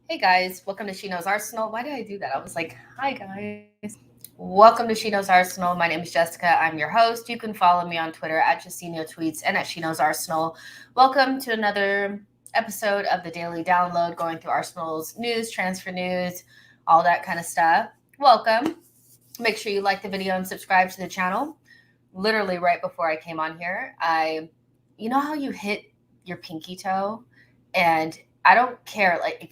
Hey guys, welcome to SheKnowsArsenal. Why did I do that? I was like, hi guys. Welcome to SheKnowsArsenal. My name is Jessica. I'm your host. You can follow me on Twitter at Justino Tweets and at SheKnowsArsenal. Welcome to another episode of the Daily Download, going through Arsenal's news, transfer news, all that kind of stuff. Welcome. Make sure you like the video and subscribe to the channel. Literally right before I came on here, you know how you hit your pinky toe, and I don't care, like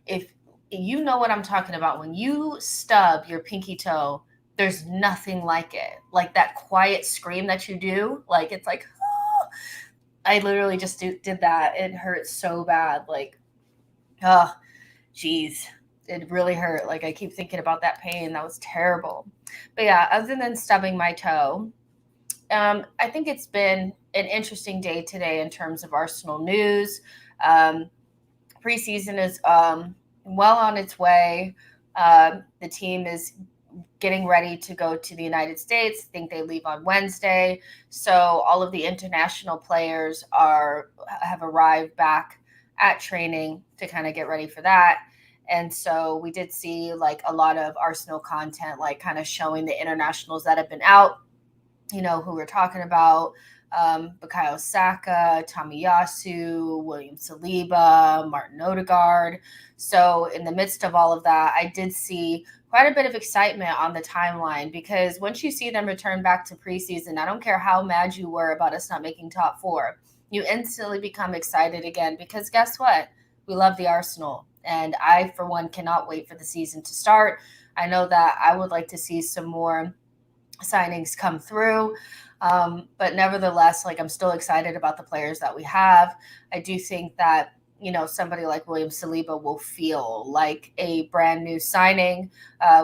if you know what I'm talking about, when you stub your pinky toe, there's nothing like it. Like that quiet scream that you do, like it's like, oh. I literally just did that. It hurt so bad. Like, oh, geez. It really hurt. Like I keep thinking about that pain. That was terrible. But yeah, other than stubbing my toe, I think it's been an interesting day today in terms of Arsenal news. Um, Preseason is well on its way. The team is getting ready to go to the United States. I think they leave on Wednesday. So all of the international players have arrived back at training to kind of get ready for that. And so we did see like a lot of Arsenal content, like kind of showing the internationals that have been out, you know, who we're talking about. Bukayo Saka, Tomiyasu, William Saliba, Martin Odegaard. So in the midst of all of that, I did see quite a bit of excitement on the timeline, because once you see them return back to preseason, I don't care how mad you were about us not making top four, you instantly become excited again, because guess what? We love the Arsenal. And I, for one, cannot wait for the season to start. I know that I would like to see some more signings come through. But nevertheless, like I'm still excited about the players that we have. I do think that, you know, somebody like William Saliba will feel like a brand new signing.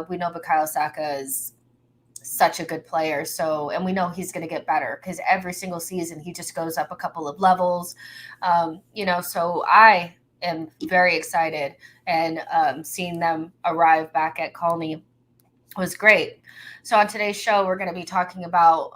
We know Bukayo Saka is such a good player. So, and we know he's going to get better because every single season he just goes up a couple of levels. You know, so I am very excited, and seeing them arrive back at Colney was great. So on today's show, we're going to be talking about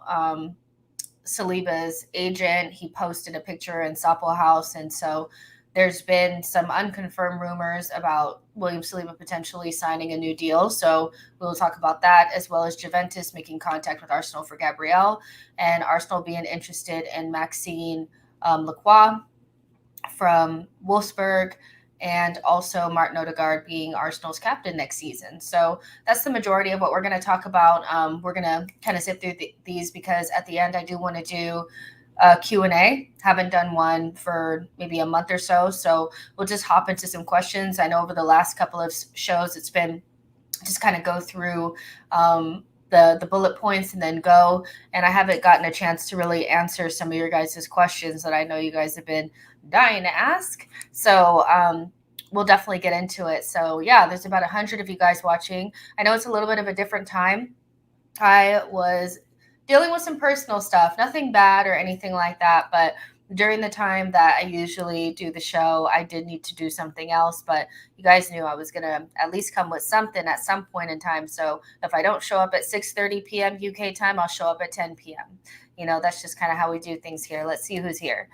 Saliba's agent. He posted a picture in Sopo House, and so there's been some unconfirmed rumors about William Saliba potentially signing a new deal. So we'll talk about that, as well as Juventus making contact with Arsenal for Gabriel, and Arsenal being interested in Maxime Lacroix from Wolfsburg, and also Martin Odegaard being Arsenal's captain next season. So that's the majority of what we're going to talk about. We're going to kind of zip through these, because at the end I do want to do a Q&A. Haven't done one for maybe a month or so. So we'll just hop into some questions. I know over the last couple of shows it's been just kind of go through the bullet points and then go. And I haven't gotten a chance to really answer some of your guys' questions that I know you guys have been dying to ask. So we'll definitely get into it. So yeah, there's about 100 of you guys watching. I know it's a little bit of a different time. I was dealing with some personal stuff, nothing bad or anything like that, but during the time that I usually do the show, I did need to do something else. But you guys knew I was going to at least come with something at some point in time. So if I don't show up at 6:30 p.m. UK time, I'll show up at 10 p.m. You know, that's just kind of how we do things here. Let's see who's here.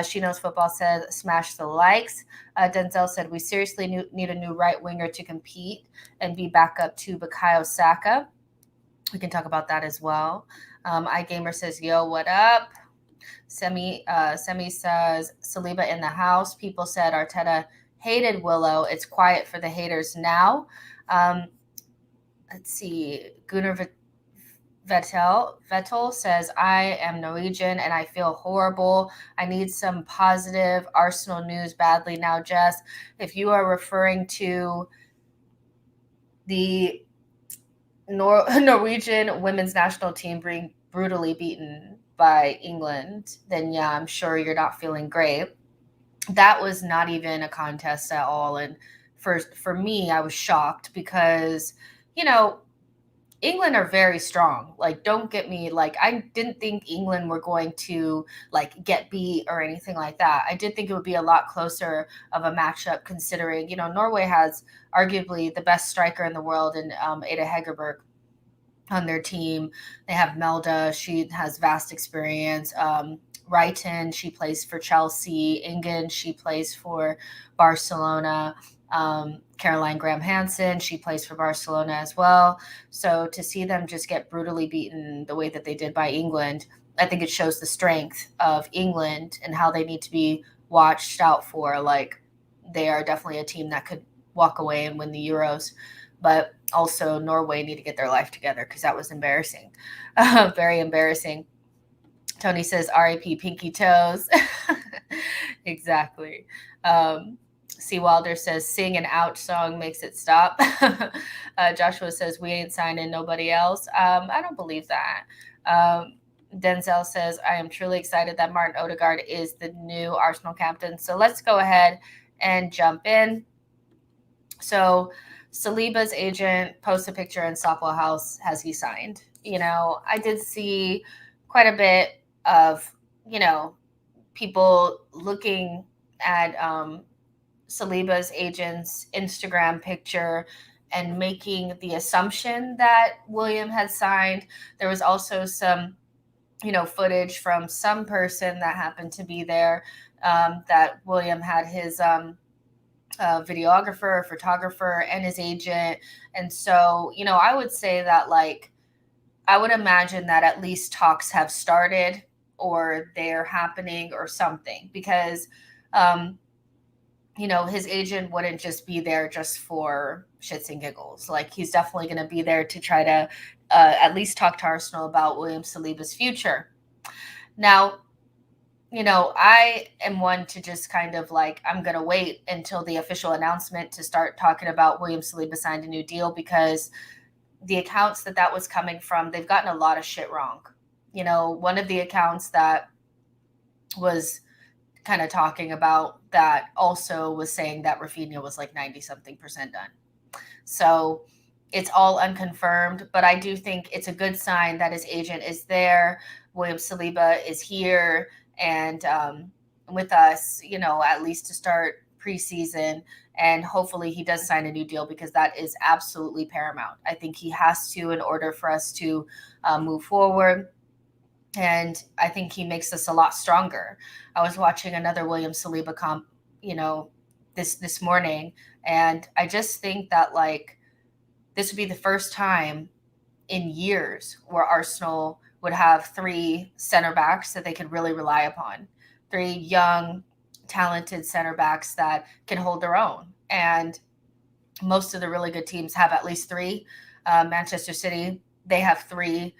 She Knows Football said, smash the likes. Denzel said, we seriously need a new right winger to compete and be back up to Bukayo Saka. We can talk about that as well. iGamer says, yo, what up? Semi says, Saliba in the house. People said Arteta hated Willow. It's quiet for the haters now. Let's see. Gunnar Vettel says, I am Norwegian and I feel horrible. I need some positive Arsenal news badly now, Jess. If you are referring to the Norwegian women's national team being brutally beaten by England, then yeah, I'm sure you're not feeling great. That was not even a contest at all. And for me, I was shocked because, you know, England are very strong. Like, don't get me, like, I didn't think England were going to like get beat or anything like that. I did think it would be a lot closer of a matchup, considering, you know, Norway has arguably the best striker in the world in Ada Hegerberg on their team. They have Melda. She has vast experience. Wrighton, she plays for Chelsea. Ingen, she plays for Barcelona. Caroline Graham-Hansen, she plays for Barcelona as well. So to see them just get brutally beaten the way that they did by England, I think it shows the strength of England and how they need to be watched out for. Like, they are definitely a team that could walk away and win the Euros. But also Norway need to get their life together because that was embarrassing. Very embarrassing. Tony says, R.I.P. Pinky Toes. Exactly. C. Wilder says, sing an ouch song makes it stop. Joshua says, we ain't signing nobody else. I don't believe that. Denzel says, I am truly excited that Martin Odegaard is the new Arsenal captain. So let's go ahead and jump in. So Saliba's agent posts a picture in Sopwell House. Has he signed? You know, I did see quite a bit of, you know, people looking at Saliba's agent's Instagram picture and making the assumption that William had signed. There was also some, you know, footage from some person that happened to be there that William had his videographer, photographer, and his agent. And so, you know, I would say that, like, I would imagine that at least talks have started or they're happening or something, because, you know, his agent wouldn't just be there just for shits and giggles. Like, he's definitely going to be there to try to at least talk to Arsenal about William Saliba's future. Now, you know, I am one to just kind of like, I'm going to wait until the official announcement to start talking about William Saliba signed a new deal, because the accounts that was coming from, they've gotten a lot of shit wrong. You know, one of the accounts that was kind of talking about that also was saying that Rafinha was like 90-something% done. So it's all unconfirmed, but I do think it's a good sign that his agent is there. William Saliba is here and with us, you know, at least to start preseason. And hopefully he does sign a new deal, because that is absolutely paramount. I think he has to, in order for us to move forward. And I think he makes us a lot stronger. I was watching another William Saliba comp, you know, this morning, and I just think that, like, this would be the first time in years where Arsenal would have 3 center backs that they could really rely upon. 3 young, talented center backs that can hold their own. And most of the really good teams have at least 3. Manchester City, they have 3.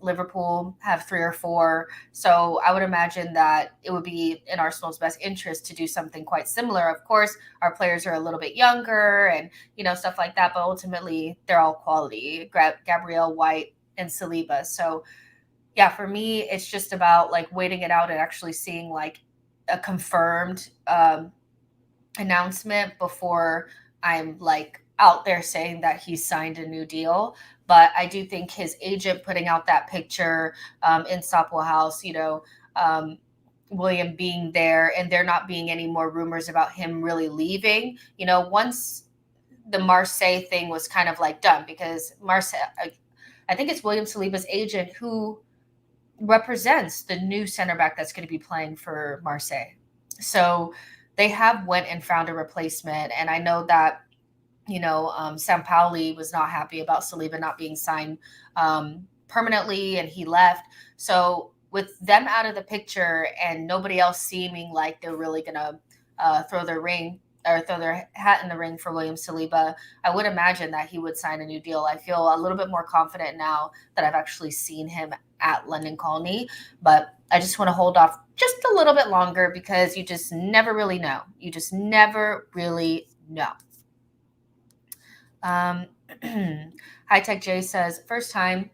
Liverpool have 3 or 4. So I would imagine that it would be in Arsenal's best interest to do something quite similar. Of course, our players are a little bit younger and, you know, stuff like that, but ultimately they're all quality. Gabriel, White, and Saliba. So yeah, for me, it's just about like waiting it out and actually seeing like a confirmed announcement before I'm like out there saying that he's signed a new deal. But I do think his agent putting out that picture in Sopwell House, you know, William being there and there not being any more rumors about him really leaving, you know, once the Marseille thing was kind of like done, because Marseille, I think it's William Saliba's agent who represents the new center back that's going to be playing for Marseille. So they have went and found a replacement. And I know that, you know, Sampaoli was not happy about Saliba not being signed permanently, and he left. So with them out of the picture and nobody else seeming like they're really going to throw their hat in the ring for William Saliba, I would imagine that he would sign a new deal. I feel a little bit more confident now that I've actually seen him at London Colney, but I just want to hold off just a little bit longer because you just never really know. You just never really know. High Tech J says, first time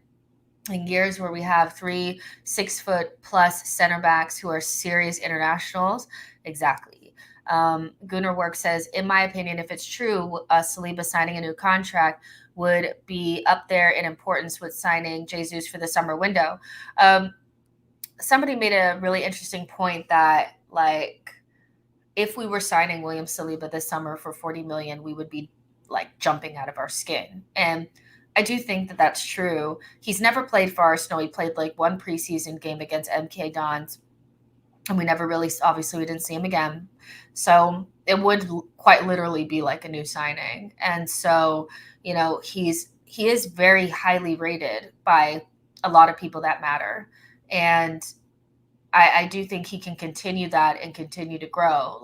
in years where we have 3 6-foot+ center backs who are serious internationals. Exactly. Gunnar Work says, in my opinion, if it's true, Saliba signing a new contract would be up there in importance with signing Jesus for the summer window. Somebody made a really interesting point that, like, if we were signing William Saliba this summer for 40 million, we would be like jumping out of our skin. And I do think that that's true. He's never played for Arsenal. He played like 1 preseason game against MK Dons, and we never really, obviously we didn't see him again. So it would quite literally be like a new signing. And so, he is very highly rated by a lot of people that matter. And I do think he can continue that and continue to grow,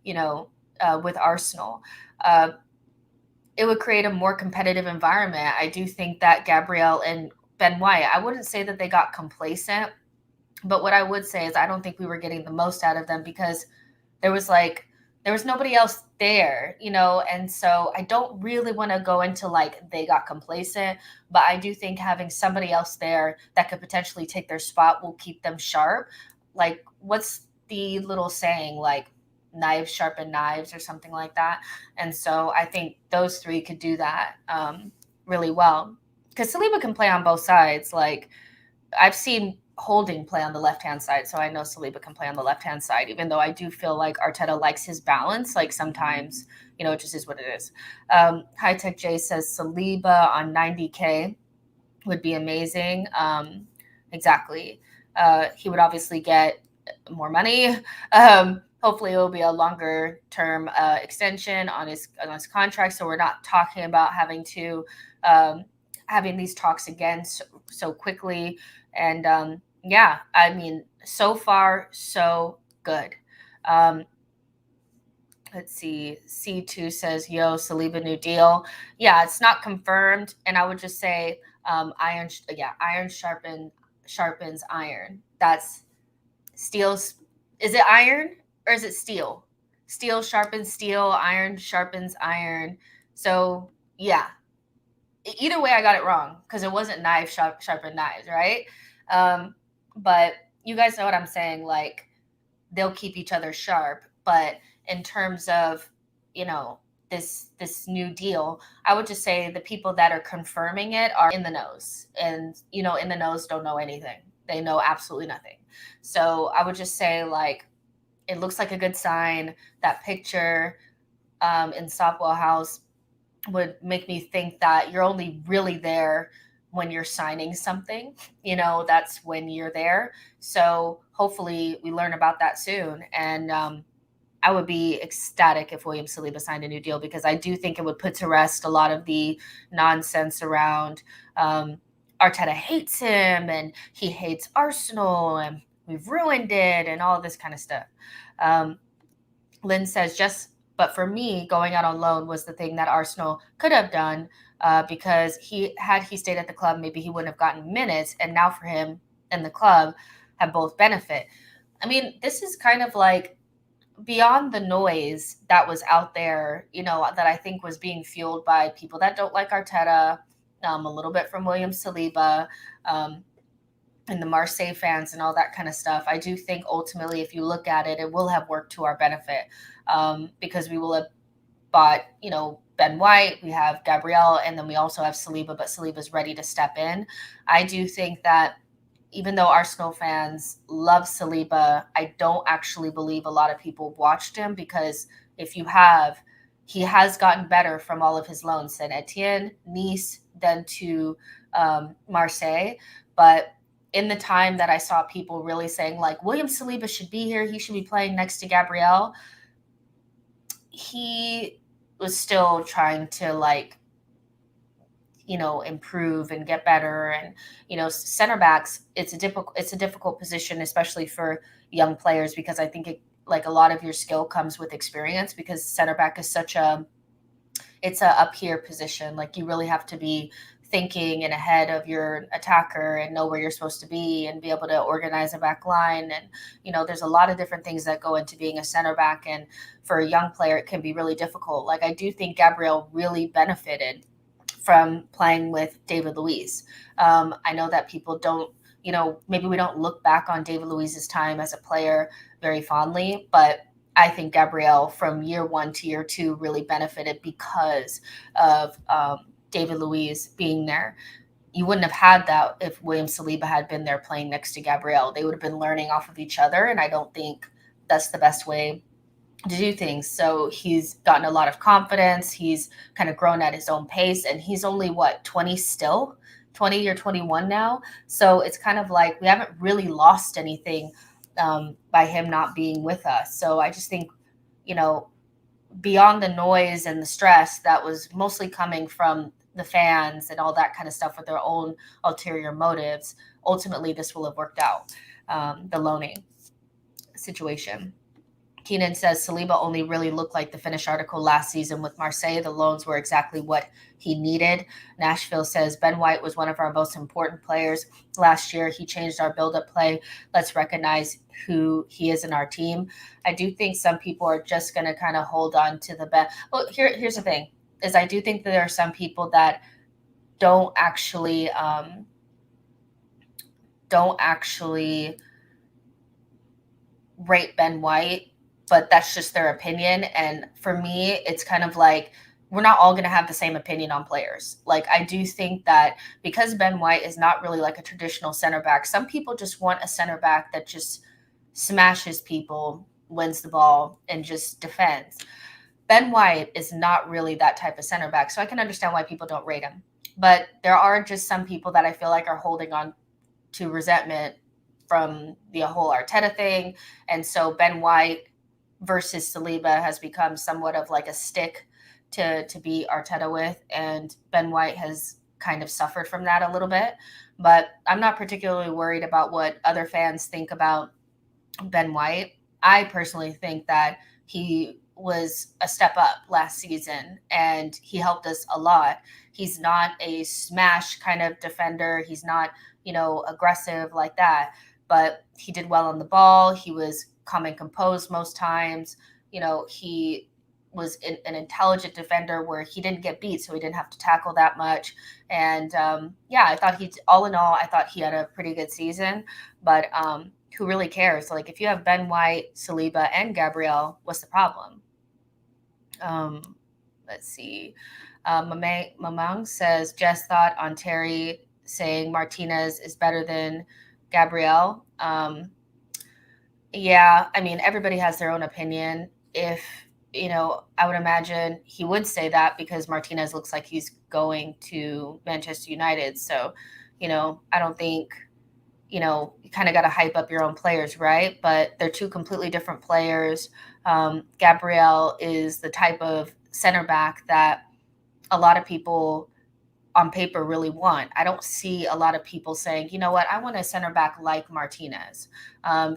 with Arsenal. Uh, it would create a more competitive environment. I do think that Gabriel and Ben White, I wouldn't say that they got complacent, but what I would say is I don't think we were getting the most out of them because there was nobody else there, and so I don't really want to go into they got complacent, but I do think having somebody else there that could potentially take their spot will keep them sharp. Like, what's the little saying, knives sharpen knives or something like that? And so I think those three could do that really well, because Saliba can play on both sides. Like, I've seen Holding play on the left-hand side, so I know Saliba can play on the left-hand side, even though I do feel like Arteta likes his balance. Like, sometimes, it just is what it is. High Tech J says Saliba on 90K would be amazing. Exactly. He would obviously get more money. Hopefully it will be a longer term extension on his contract, so we're not talking about having these talks again so quickly. And yeah, I mean, so far, so good. Let's see. C2 says, yo, Saliba new deal. Yeah, it's not confirmed. And I would just say iron sharpens iron. That's steel's. Is it iron or is it steel? Steel sharpens steel, iron sharpens iron. So, yeah. Either way, I got it wrong because it wasn't knives sharpen knives, right? But you guys know what I'm saying. Like, they'll keep each other sharp. But in terms of, this new deal, I would just say the people that are confirming it are in the nose. And, in the nose don't know anything. They know absolutely nothing. So I would just say, it looks like a good sign. That picture in Sopwell House would make me think that you're only really there when you're signing something. That's when you're there. So hopefully we learn about that soon. And I would be ecstatic if William Saliba signed a new deal, because I do think it would put to rest a lot of the nonsense around Arteta hates him and he hates Arsenal and we've ruined it and all this kind of stuff. Lynn says, but for me, going out on loan was the thing that Arsenal could have done, because had he stayed at the club, maybe he wouldn't have gotten minutes. And now for him and the club have both benefit. I mean, this is kind of like beyond the noise that was out there, that I think was being fueled by people that don't like Arteta, a little bit from William Saliba, and the Marseille fans and all that kind of stuff. I do think ultimately, if you look at it, it will have worked to our benefit, because we will have bought, Ben White, we have Gabriel, and then we also have Saliba, but Saliba's ready to step in. I do think that even though Arsenal fans love Saliba, I don't actually believe a lot of people watched him, because he has gotten better from all of his loans, Saint Etienne, Nice, then to Marseille. But in the time that I saw people really saying, William Saliba should be here, he should be playing next to Gabriel, he was still trying to improve and get better. And center backs, it's a difficult position, especially for young players, because I think a lot of your skill comes with experience, because center back is it's a up here position. You really have to be thinking and ahead of your attacker and know where you're supposed to be and be able to organize a back line. And, there's a lot of different things that go into being a center back. And for a young player, it can be really difficult. I do think Gabriel really benefited from playing with David Luiz. I know that people don't, maybe we don't look back on David Luiz's time as a player very fondly, but I think Gabriel from year 1 to year 2 really benefited because of David Luiz being there. You wouldn't have had that if William Saliba had been there playing next to Gabriel. They would have been learning off of each other, and I don't think that's the best way to do things. So he's gotten a lot of confidence. He's kind of grown at his own pace, and he's only 20 still, 20 or 21 now. So it's kind of we haven't really lost anything by him not being with us. So I just think, beyond the noise and the stress that was mostly coming from the fans and all that kind of stuff with their own ulterior motives, ultimately this will have worked out, the loaning situation. Keenan says Saliba only really looked like the finished article last season with Marseille. The loans were exactly what he needed. Nashville says Ben White was one of our most important players last year. He changed our build-up play. Let's recognize who he is in our team. I do think some people are just going to kind of hold on to the bet. Well, here's the thing, is I do think that there are some people that don't actually rate Ben White, but that's just their opinion. And for me, it's kind of like, we're not all going to have the same opinion on players. Like, I do think that because Ben White is not really like a traditional center back, some people just want a center back that just smashes people, wins the ball, and just defends. Ben White is not really that type of center back, so I can understand why people don't rate him. But there are just some people that I feel like are holding on to resentment from the whole Arteta thing. And so Ben White versus Saliba has become somewhat of like a stick to beat Arteta with. And Ben White has kind of suffered from that a little bit. But I'm not particularly worried about what other fans think about Ben White. I personally think that he was a step up last season and he helped us a lot. He's not a smash kind of defender. He's not, aggressive like that, but he did well on the ball. He was calm and composed most times. He was an intelligent defender where he didn't get beat, so he didn't have to tackle that much. And I thought all in all, I thought he had a pretty good season, but who really cares? Like, if you have Ben White, Saliba, and Gabriel, what's the problem? Let's see. Mamang says, Jess thought on Terry saying Martinez is better than Gabriel. Everybody has their own opinion. If, I would imagine he would say that because Martinez looks like he's going to Manchester United. So, I don't think, you kind of got to hype up your own players, right? But they're two completely different players. Gabriel is the type of center back that a lot of people on paper really want. I don't see a lot of people saying, you know what, I want a center back like Martinez.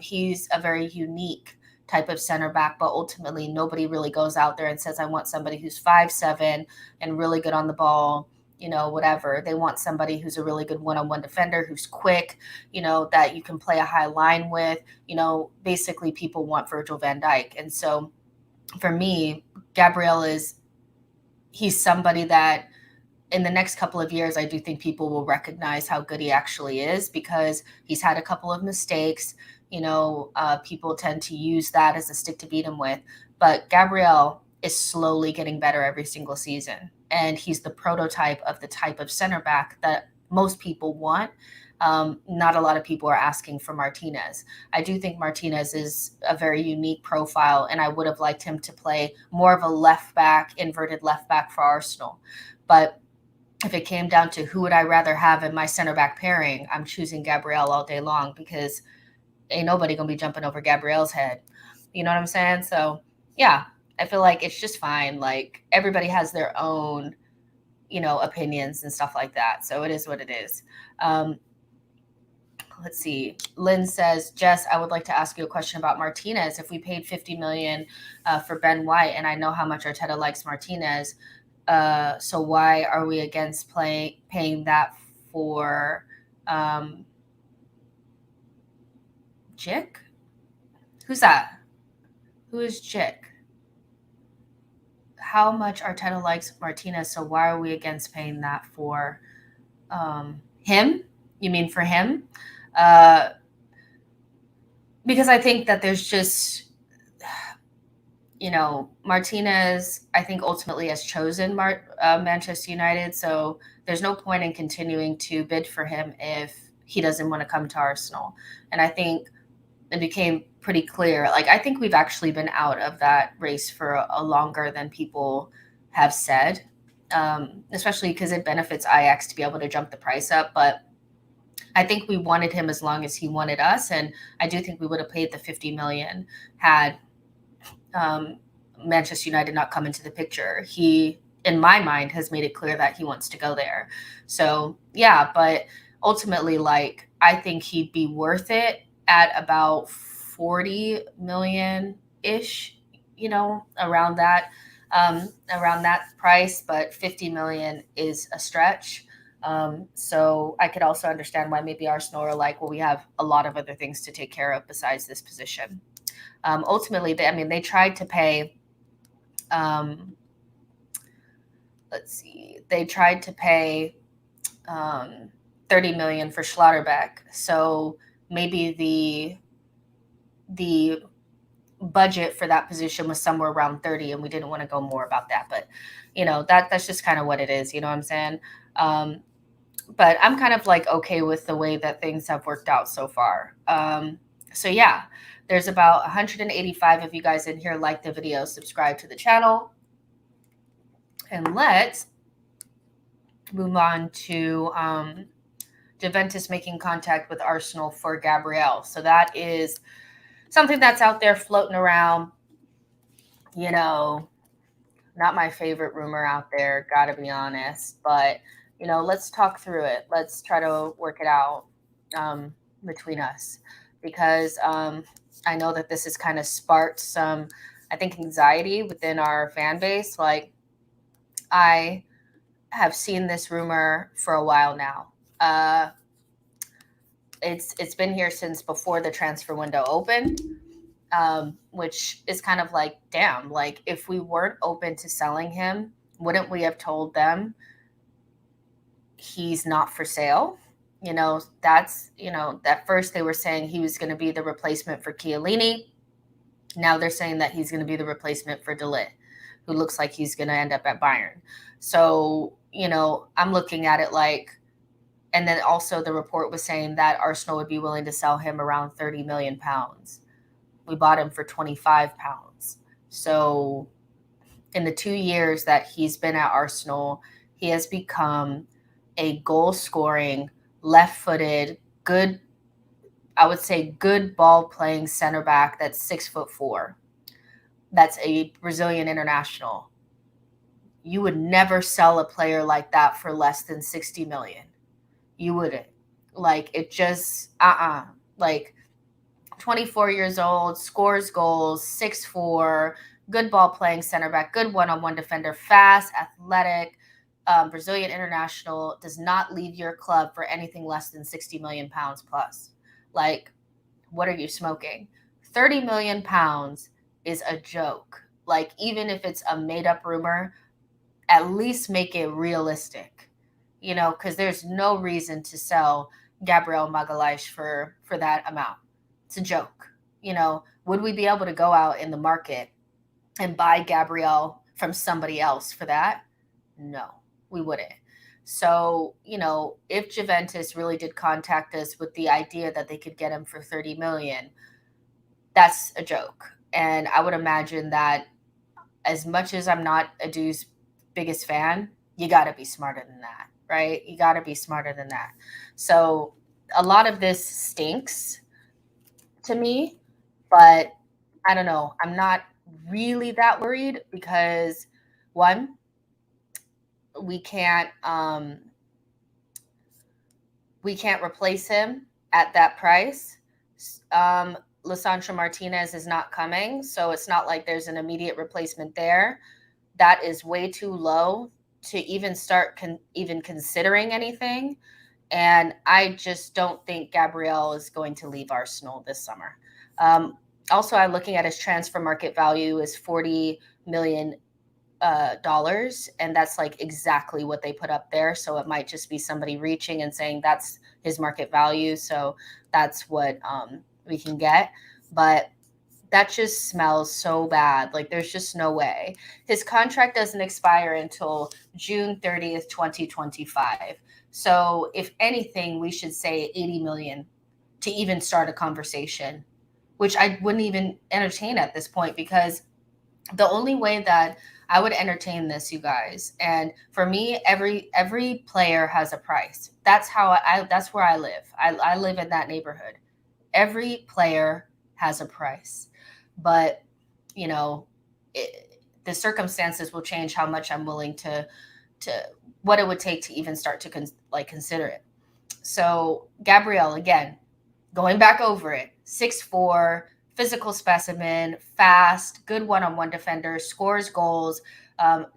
He's a very unique type of center back, but ultimately nobody really goes out there and says, I want somebody who's 5'7" and really good on the ball, whatever. They want somebody who's a really good one-on-one defender, who's quick, that you can play a high line with, basically people want Virgil van Dijk. And so for me, Gabriel he's somebody that in the next couple of years, I do think people will recognize how good he actually is because he's had a couple of mistakes. People tend to use that as a stick to beat him with. But Gabriel is slowly getting better every single season. And he's the prototype of the type of center back that most people want. Not a lot of people are asking for Martinez. I do think Martinez is a very unique profile, and I would have liked him to play more of a left back, inverted left back for Arsenal. But if it came down to who would I rather have in my center back pairing, I'm choosing Gabriel all day long because ain't nobody going to be jumping over Gabriel's head. You know what I'm saying? So, yeah, I feel like it's just fine. Like, everybody has their own, opinions and stuff like that. So it is what it is. Let's see. Lynn says, Jess, I would like to ask you a question about Martinez. If we paid $50 million for Ben White, and I know how much Arteta likes Martinez, so why are we against paying that for Jick? Who's that? Who is Jick? How much Arteta likes Martinez, so why are we against paying that for him? You mean for him? Because I think that there's just, Martinez, I think ultimately has chosen Manchester United. So there's no point in continuing to bid for him if he doesn't want to come to Arsenal. And I think it became pretty clear. Like, I think we've actually been out of that race for a longer than people have said, especially because it benefits Ajax to be able to jump the price up. But I think we wanted him as long as he wanted us. And I do think we would have paid the $50 million had Manchester United not come into the picture. He, in my mind, has made it clear that he wants to go there. So yeah, but ultimately, like, I think he'd be worth it at about 40 million ish, around that price, but 50 million is a stretch. So I could also understand why maybe Arsenal are like, well, we have a lot of other things to take care of besides this position. Ultimately, they tried to pay, they tried to pay 30 million for Schlotterbeck. So maybe the budget for that position was somewhere around 30, and we didn't want to go more about that. But that's just kind of what it is. You know what I'm saying? But I'm kind of like okay with the way that things have worked out so far. So yeah, there's about 185 of you guys in here. Like the video, subscribe to the channel, and let's move on to Juventus making contact with Arsenal for Gabriel. So that is something that's out there floating around. Not my favorite rumor out there, gotta be honest. But, let's talk through it. Let's try to work it out between us. Because I know that this has kind of sparked some, I think, anxiety within our fan base. Like, I have seen this rumor for a while now. It's been here since before the transfer window opened, which is kind of like, damn, like if we weren't open to selling him, wouldn't we have told them he's not for sale? At first they were saying he was going to be the replacement for Chiellini. Now they're saying that he's going to be the replacement for De Ligt, who looks like he's going to end up at Bayern. So, I'm looking at it like, and then also the report was saying that Arsenal would be willing to sell him around 30 million pounds. We bought him for 25 pounds. So in the 2 years that he's been at Arsenal, he has become a goal-scoring, left-footed, good ball-playing center back that's 6'4". That's a Brazilian international. You would never sell a player like that for less than 60 million. You wouldn't. Like, it just, like, 24 years old, scores goals, 6'4", good ball playing center back, good one-on-one defender, fast, athletic, Brazilian international, does not leave your club for anything less than 60 million pounds plus. Like, what are you smoking? 30 million pounds is a joke. Like, even if it's a made-up rumor, at least make it realistic, because there's no reason to sell Gabriel Magalhaes for that amount. It's a joke. Would we be able to go out in the market and buy Gabriel from somebody else for that? No, we wouldn't. So, if Juventus really did contact us with the idea that they could get him for 30 million, that's a joke. And I would imagine that as much as I'm not Adu's biggest fan, you got to be smarter than that, right? You got to be smarter than that. So a lot of this stinks to me, but I don't know. I'm not really that worried because, one, we can't replace him at that price. Lisandro Martinez is not coming, so it's not like there's an immediate replacement there. That is way too low to even start even considering anything. And I just don't think Gabriel is going to leave Arsenal this summer. Also, I'm looking at his transfer market value is $40 million, and that's like exactly what they put up there. So it might just be somebody reaching and saying that's his market value. So that's what we can get. But that just smells so bad. Like, there's just no way. His contract doesn't expire until June 30th, 2025. So if anything, we should say 80 million to even start a conversation, which I wouldn't even entertain at this point, because the only way that I would entertain this, you guys, and for me, every player has a price. That's that's where I live. I live in that neighborhood. Every player has a price. But, the circumstances will change how much I'm willing to what it would take to even start to consider it. So Gabriel, again, going back over it, 6'4", physical specimen, fast, good one-on-one defender, scores goals.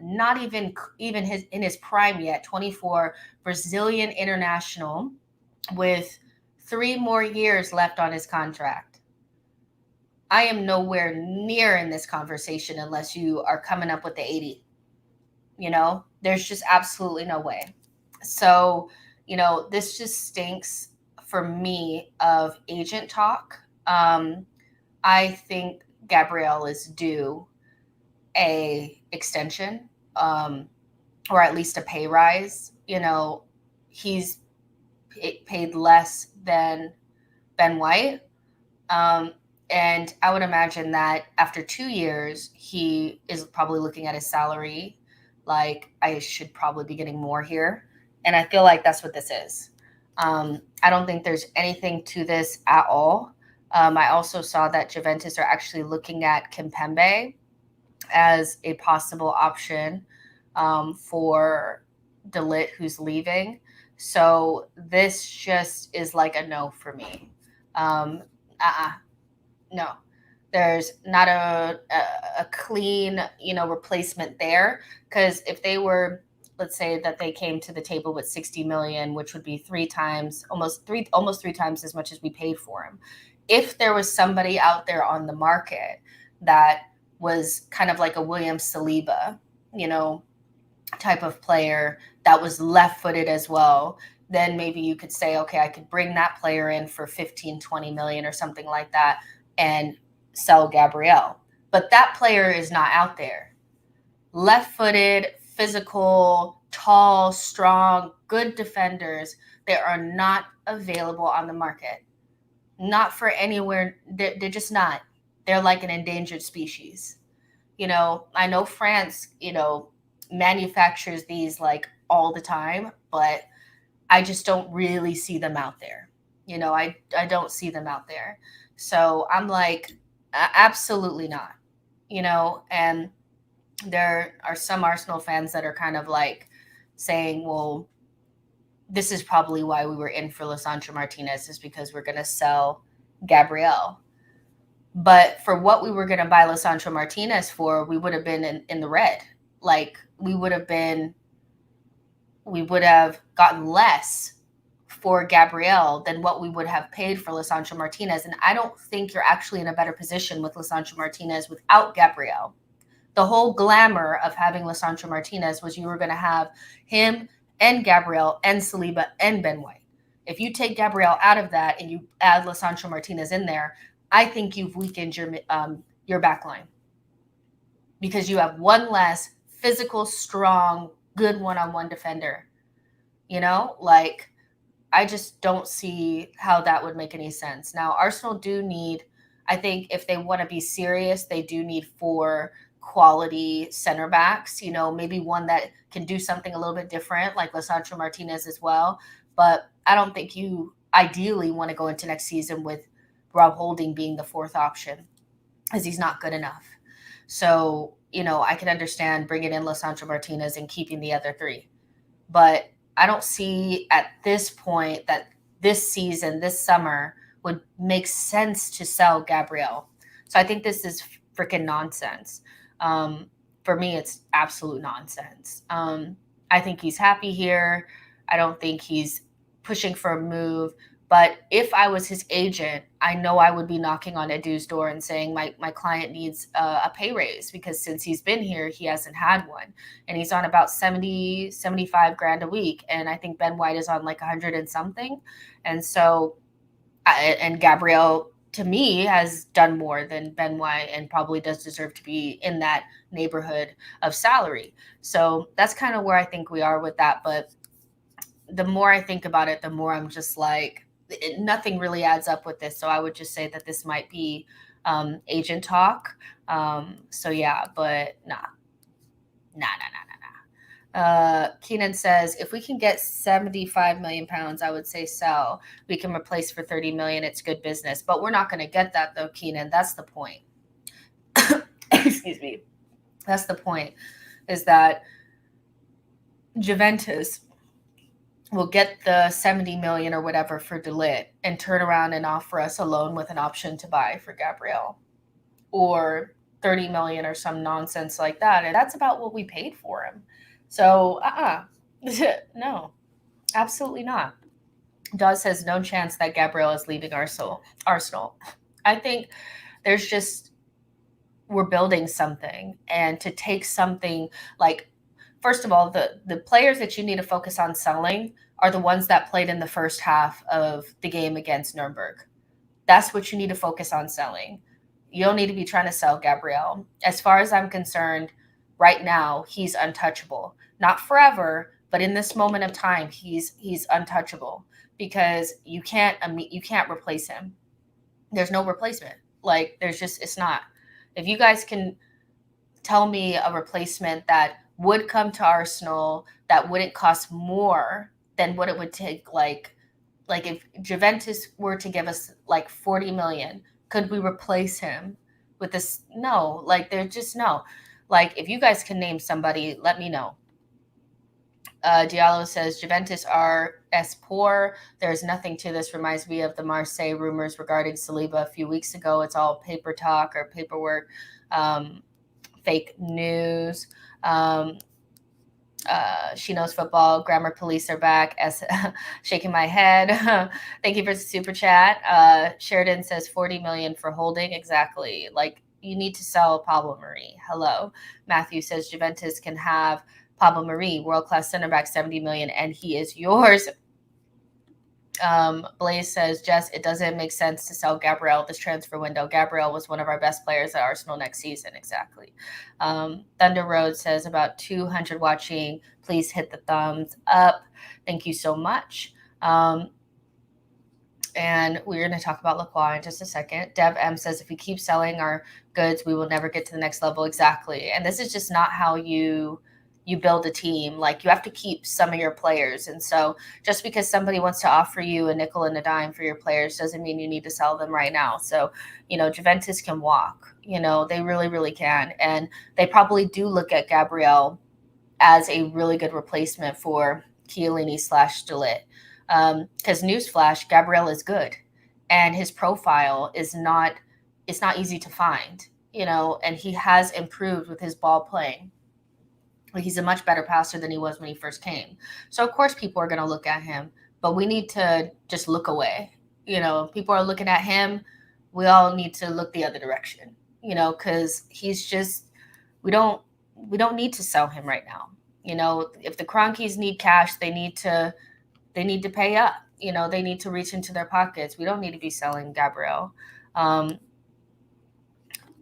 Not even in his prime yet. 24, Brazilian international, with 3 more years left on his contract. I am nowhere near in this conversation unless you are coming up with the 80. There's just absolutely no way. So, this just stinks for me of agent talk. I think Gabriel is due a extension, or at least a pay rise. He's paid less than Ben White. And I would imagine that after 2 years, he is probably looking at his salary like, I should probably be getting more here. And I feel like that's what this is. I don't think there's anything to this at all. I also saw that Juventus are actually looking at Kimpembe as a possible option for De Ligt, who's leaving. So this just is like a no for me. No. There's not a clean, replacement there. Because if they were, let's say that they came to the table with 60 million, which would be almost three times as much as we paid for him. If there was somebody out there on the market that was kind of like a William Saliba, type of player that was left-footed as well, then maybe you could say, okay, I could bring that player in for 15, 20 million or something like that and sell Gabriel. But that player is not out there. Left-footed, physical, tall, strong, good defenders, they are not available on the market. Not for anywhere. They're just not. They're like an endangered species. I know France, manufactures these like all the time, but I just don't really see them out there. I don't see them out there. So I'm like, absolutely not, and there are some Arsenal fans that are kind of like saying, well, this is probably why we were in for Lisandro Martinez, is because we're going to sell Gabriel. But for what we were going to buy Lisandro Martinez for, we would have been in the red. Like, we would have gotten less for Gabriel than what we would have paid for Lisandro Martinez. And I don't think you're actually in a better position with Lisandro Martinez without Gabriel. The whole glamour of having Lisandro Martinez was you were going to have him and Gabriel and Saliba and Ben White. If you take Gabriel out of that and you add Lisandro Martinez in there, I think you've weakened your back line, because you have one less physical, strong, good one-on-one defender. I just don't see how that would make any sense. Now, Arsenal do need, I think if they want to be serious, they do need 4 quality center backs, maybe one that can do something a little bit different, like Lisandro Martinez as well. But I don't think you ideally want to go into next season with Rob Holding being the 4th option, because he's not good enough. So, I can understand bringing in Lisandro Martinez and keeping the other 3. But I don't see at this point that this season, this summer, would make sense to sell Gabriel. So I think this is freaking nonsense. For me, it's absolute nonsense. I think he's happy here. I don't think he's pushing for a move. But if I was his agent, I know I would be knocking on Edu's door and saying my client needs a pay raise, because since he's been here, he hasn't had one. And he's on about 70, 75 grand a week. And I think Ben White is on like 100 and something. And so, and Gabriel, to me, has done more than Ben White and probably does deserve to be in that neighborhood of salary. So that's kind of where I think we are with that. But the more I think about it, the more I'm just like, nothing really adds up with this. So I would just say that this might be agent talk. So yeah, but nah. Keenan says, if we can get 75 million pounds, I would say sell. We can replace for 30 million. It's good business. But we're not going to get that though, Keenan. That's the point. Excuse me. That's the point, is that Juventus will get the 70 million or whatever for De Ligt and turn around and offer us a loan with an option to buy for Gabriel, or 30 million or some nonsense like that. And that's about what we paid for him. So, no, absolutely not. Dawes says no chance that Gabriel is leaving Arsenal. I think there's just, we're building something, and to take something like, first of all, the players that you need to focus on selling are the ones that played in the first half of the game against Nuremberg. That's what you need to focus on selling. You don't need to be trying to sell Gabriel. As far as I'm concerned, right now he's untouchable. Not forever, but in this moment of time, he's untouchable, because you can't replace him. There's no replacement. Like, there's just, it's not. If you guys can tell me a replacement that would come to Arsenal that wouldn't cost more than what it would take, like if Juventus were to give us like 40 million, could we replace him with this? No, like, there's just no. Like, if you guys can name somebody, let me know. Diallo says Juventus are poor. There's nothing to this. Reminds me of the Marseille rumors regarding Saliba a few weeks ago. It's all paper talk or paperwork, fake news. She knows football. Grammar police are back. Shaking my head. Thank you for the super chat. Sheridan says 40 million for holding. Exactly. Like, you need to sell Pablo Marie. Hello. Matthew says Juventus can have Pablo Marie, world-class center back, 70 million, and he is yours. Blaze says, Jess, it doesn't make sense to sell Gabriel this transfer window. Gabriel was one of our best players at Arsenal next season. Exactly. Thunder Road says about 200 watching. Please hit the thumbs up. Thank you so much. And we're going to talk about Lacroix in just a second. Dev M says, if we keep selling our goods, we will never get to the next level. Exactly. And this is just not how you build a team. Like, you have to keep some of your players. And so just because somebody wants to offer you a nickel and a dime for your players doesn't mean you need to sell them right now. So, Juventus can walk, they really, really can. And they probably do look at Gabriel as a really good replacement for Chiellini / De Ligt. Because newsflash, Gabriel is good. And his profile it's not easy to find, and he has improved with his ball playing. He's a much better passer than he was when he first came. So, of course, people are going to look at him, but we need to just look away. People are looking at him. We all need to look the other direction, because he's just, we don't need to sell him right now. If the Cronkies need cash, they need to pay up. They need to reach into their pockets. We don't need to be selling Gabriel.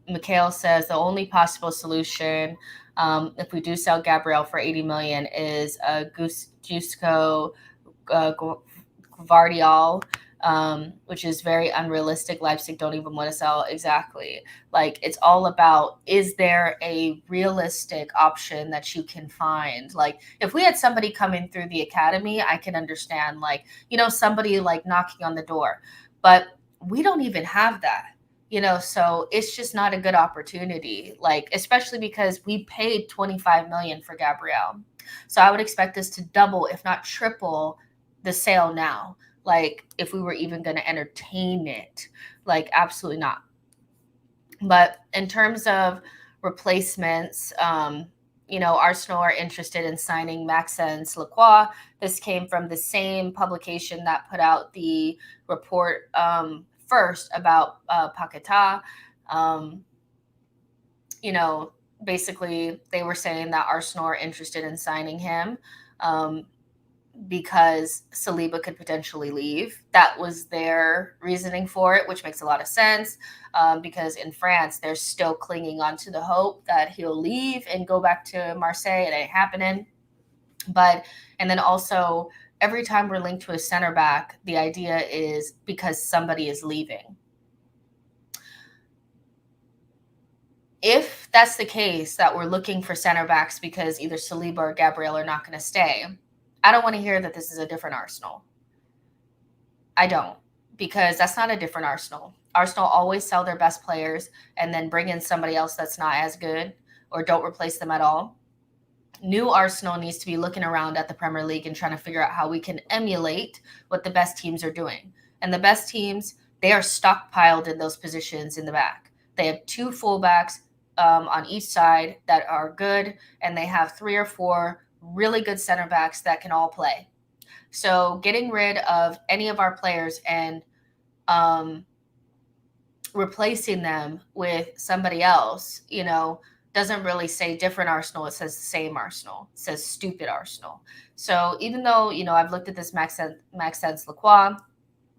Mikhail says the only possible solution, if we do sell Gabriel for 80 million, is Jusko Gvardiol, which is very unrealistic. Leipzig don't even want to sell. Exactly. Like, it's all about, is there a realistic option that you can find? Like, if we had somebody coming through the academy, I can understand, like, somebody like knocking on the door, but we don't even have that. So it's just not a good opportunity, like, especially because we paid 25 million for Gabriel. So I would expect us to double, if not triple, the sale now. Like, if we were even going to entertain it, like, absolutely not. But in terms of replacements, Arsenal are interested in signing Maxence Lacroix. This came from the same publication that put out the report first about Paqueta. Basically they were saying that Arsenal are interested in signing him because Saliba could potentially leave. That was their reasoning for it, which makes a lot of sense because in France, they're still clinging on to the hope that he'll leave and go back to Marseille. It ain't happening. And then also, every time we're linked to a center back, the idea is because somebody is leaving. If that's the case, that we're looking for center backs because either Saliba or Gabriel are not going to stay, I don't want to hear that this is a different Arsenal. I don't, because that's not a different Arsenal. Arsenal always sell their best players and then bring in somebody else that's not as good, or don't replace them at all. New Arsenal needs to be looking around at the Premier League and trying to figure out how we can emulate what the best teams are doing. And the best teams, they are stockpiled in those positions in the back. They have 2 fullbacks on each side that are good, and they have 3 or 4 really good center backs that can all play. So getting rid of any of our players and replacing them with somebody else, doesn't really say different Arsenal. It says the same Arsenal. It says stupid Arsenal. So even though, I've looked at this Maxence Lacroix,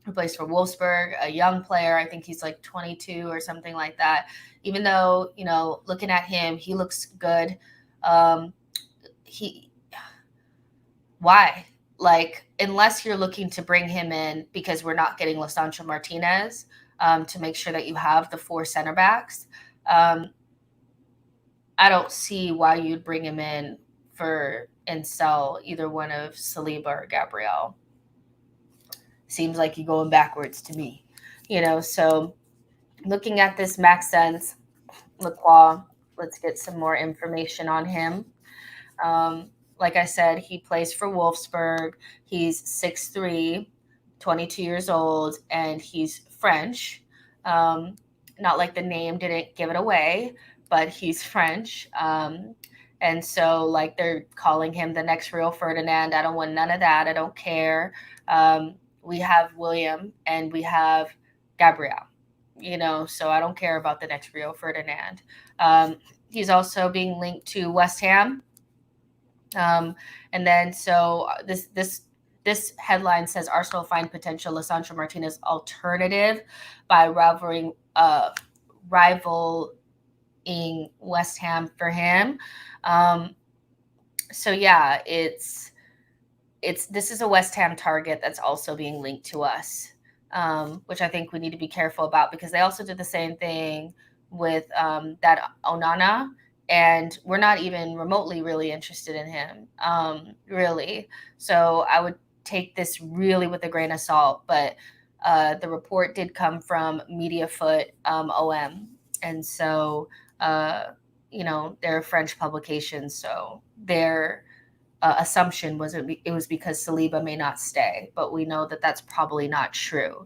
who plays for Wolfsburg, a young player. I think he's like 22 or something like that. Even though, looking at him, he looks good. Why? Like, unless you're looking to bring him in because we're not getting Lisandro Martinez to make sure that you have the 4 center backs, I don't see why you'd bring him in and sell either one of Saliba or Gabriel. Seems like you're going backwards to me, So looking at this Maxence Lacroix, let's get some more information on him. Like I said, he plays for Wolfsburg. He's 6'3", 22 years old, and he's French. Not like the name didn't give it away, but he's French. And so, like, they're calling him the next Rio Ferdinand. I don't want none of that. I don't care. We have William and we have Gabriel, so I don't care about the next Rio Ferdinand. He's also being linked to West Ham. And then, so this headline says Arsenal find potential Lisandro Martinez alternative by rivaling West Ham for him. So yeah, this is a West Ham target that's also being linked to us, which I think we need to be careful about because they also did the same thing with that Onana, and we're not even remotely really interested in him, really. So I would take this really with a grain of salt, but the report did come from MediaFoot OM, and so they're a French publication, so their assumption was it was because Saliba may not stay, but we know that that's probably not true.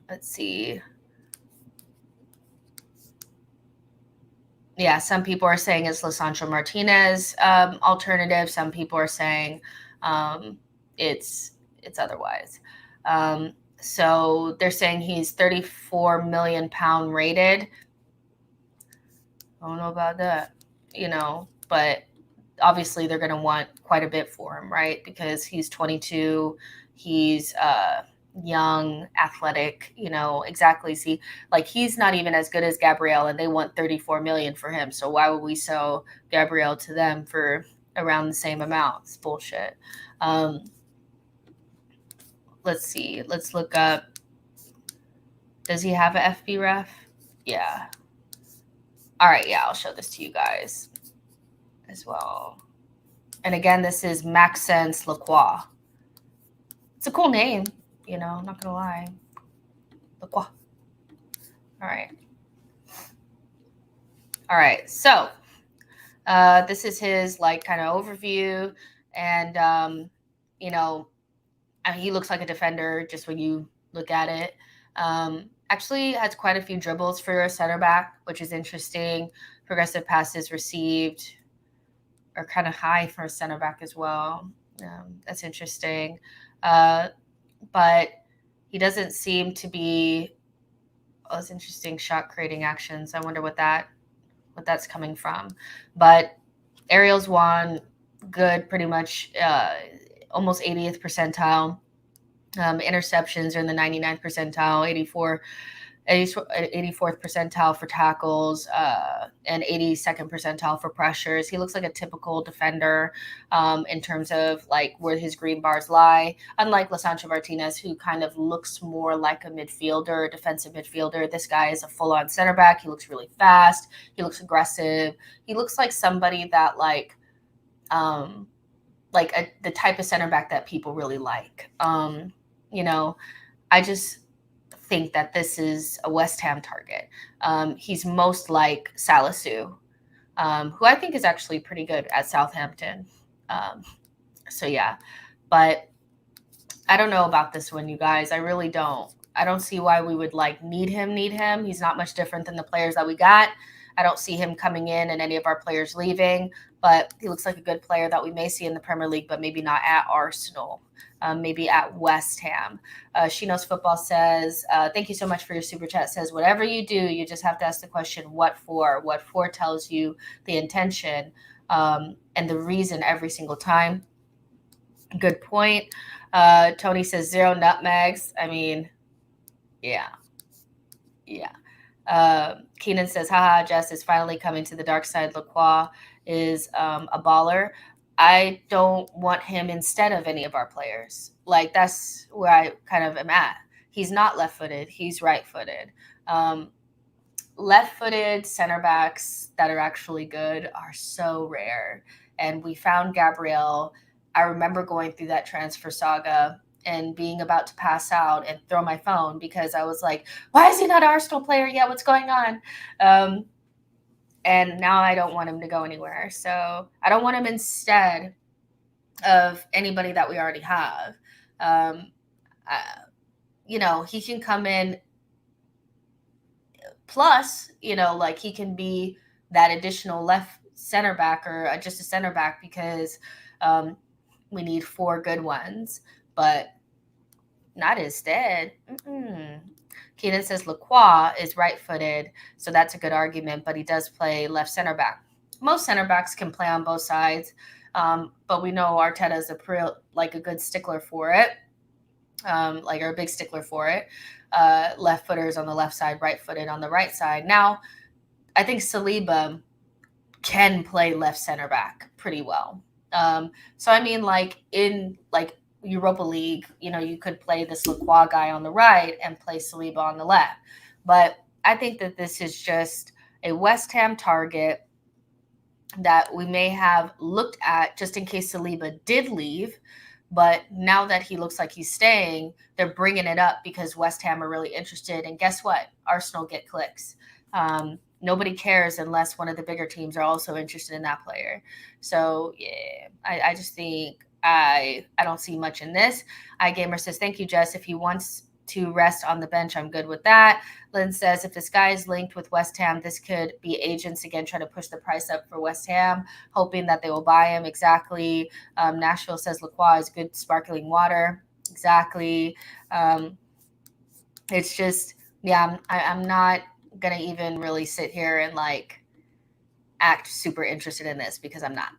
Let's see. Yeah, some people are saying it's Lisandro Martinez alternative. Some people are saying it's otherwise. So they're saying he's 34 million pound rated. I don't know about that, but obviously they're going to want quite a bit for him, right? Because he's 22, he's young, athletic, exactly. See, like, he's not even as good as Gabriel, and they want 34 million for him. So why would we sell Gabriel to them for around the same amount? It's bullshit. Let's see. Let's look up. Does he have a FB ref? Yeah. All right. Yeah, I'll show this to you guys as well. And again, this is Maxence Lacroix. It's a cool name, I'm not gonna lie. Lacroix. All right. So this is his kind of overview, and he looks like a defender just when you look at it. Actually has quite a few dribbles for a center back, which is interesting. Progressive passes received are kind of high for a center back as well. That's interesting. But he doesn't seem to be. Oh, it's interesting. Shot creating actions. I wonder what that's coming from. But aerials won good, pretty much almost 80th percentile. Interceptions are in the 99th percentile, 84th percentile for tackles, and 82nd percentile for pressures. He looks like a typical defender in terms of where his green bars lie. Unlike Lisandro Martinez, who kind of looks more like a midfielder, a defensive midfielder, this guy is a full-on center back. He looks really fast. He looks aggressive. He looks like somebody that the type of center back that people really like. think that this is a West Ham target. He's most like Salisu, who I think is actually pretty good at Southampton. So yeah, but I don't know about this one, you guys. I really don't. I don't see why we would like need him. He's not much different than the players that we got. I don't see him coming in and any of our players leaving, but he looks like a good player that we may see in the Premier League, but maybe not at Arsenal, maybe at West Ham. She Knows Football says, thank you so much for your super chat. Says, whatever you do, you just have to ask the question, what for? What for tells you the intention and the reason every single time. Good point. Tony says 0 nutmegs. I mean, yeah. Keenan says, haha, Jess is finally coming to the dark side. Lacroix is a baller. I don't want him instead of any of our players. Like, that's where I kind of am at. He's not left-footed. He's right-footed. Left-footed center backs that are actually good are so rare. And we found Gabriel. I remember going through that transfer saga and being about to pass out and throw my phone because I was like, why is he not an Arsenal player yet? What's going on? And now I don't want him to go anywhere. So I don't want him instead of anybody that we already have. He can come in. Plus, like he can be that additional left center back or just a center back because we need 4 good ones, but not instead. Keenan says Lacroix is right-footed, so that's a good argument, but he does play left center back. Most center backs can play on both sides, but we know Arteta is a good stickler for it, or a big stickler for it. Left footers on the left side, right-footed on the right side. Now, I think Saliba can play left center back pretty well. So I mean, like in Europa League, you could play this Lacroix guy on the right and play Saliba on the left. But I think that this is just a West Ham target that we may have looked at just in case Saliba did leave. But now that he looks like he's staying, they're bringing it up because West Ham are really interested. And guess what? Arsenal get clicks. Nobody cares unless one of the bigger teams are also interested in that player. So, yeah, I just think I don't see much in this. iGamer says, thank you, Jess. If he wants to rest on the bench, I'm good with that. Lynn says, if this guy is linked with West Ham, this could be agents again trying to push the price up for West Ham, hoping that they will buy him. Exactly. Nashville says Lacroix is good sparkling water. Exactly. It's just, yeah, I'm not going to even really sit here and act super interested in this because I'm not.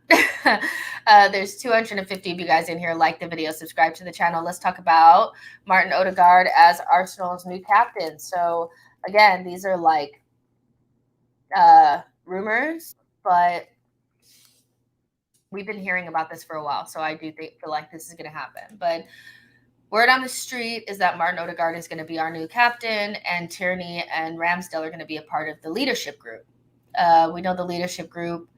There's 250 of you guys in here. Like the video, subscribe to the channel. Let's talk about Martin Odegaard as Arsenal's new captain. So again, these are rumors, but we've been hearing about this for a while. So I do feel like this is going to happen. But word on the street is that Martin Odegaard is going to be our new captain, and Tierney and Ramsdale are going to be a part of the leadership group. We know the leadership group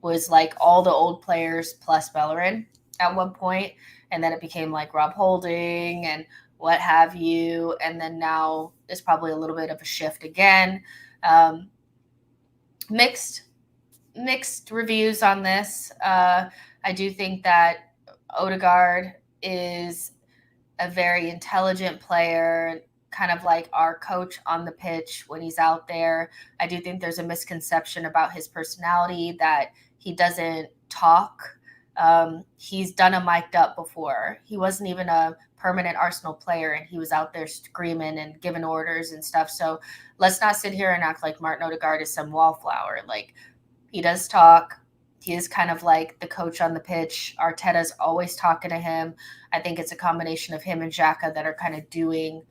was all the old players plus Bellerin at one point, and then it became Rob Holding and what have you, and then now there's probably a little bit of a shift again. Mixed reviews on this. I do think that Odegaard is a very intelligent player, kind of like our coach on the pitch when he's out there. I do think there's a misconception about his personality that he doesn't talk. He's done a mic'd up before. He wasn't even a permanent Arsenal player, and he was out there screaming and giving orders and stuff. So let's not sit here and act like Martin Odegaard is some wallflower. He does talk. He is kind of like the coach on the pitch. Arteta's always talking to him. I think it's a combination of him and Xhaka that are kind of doing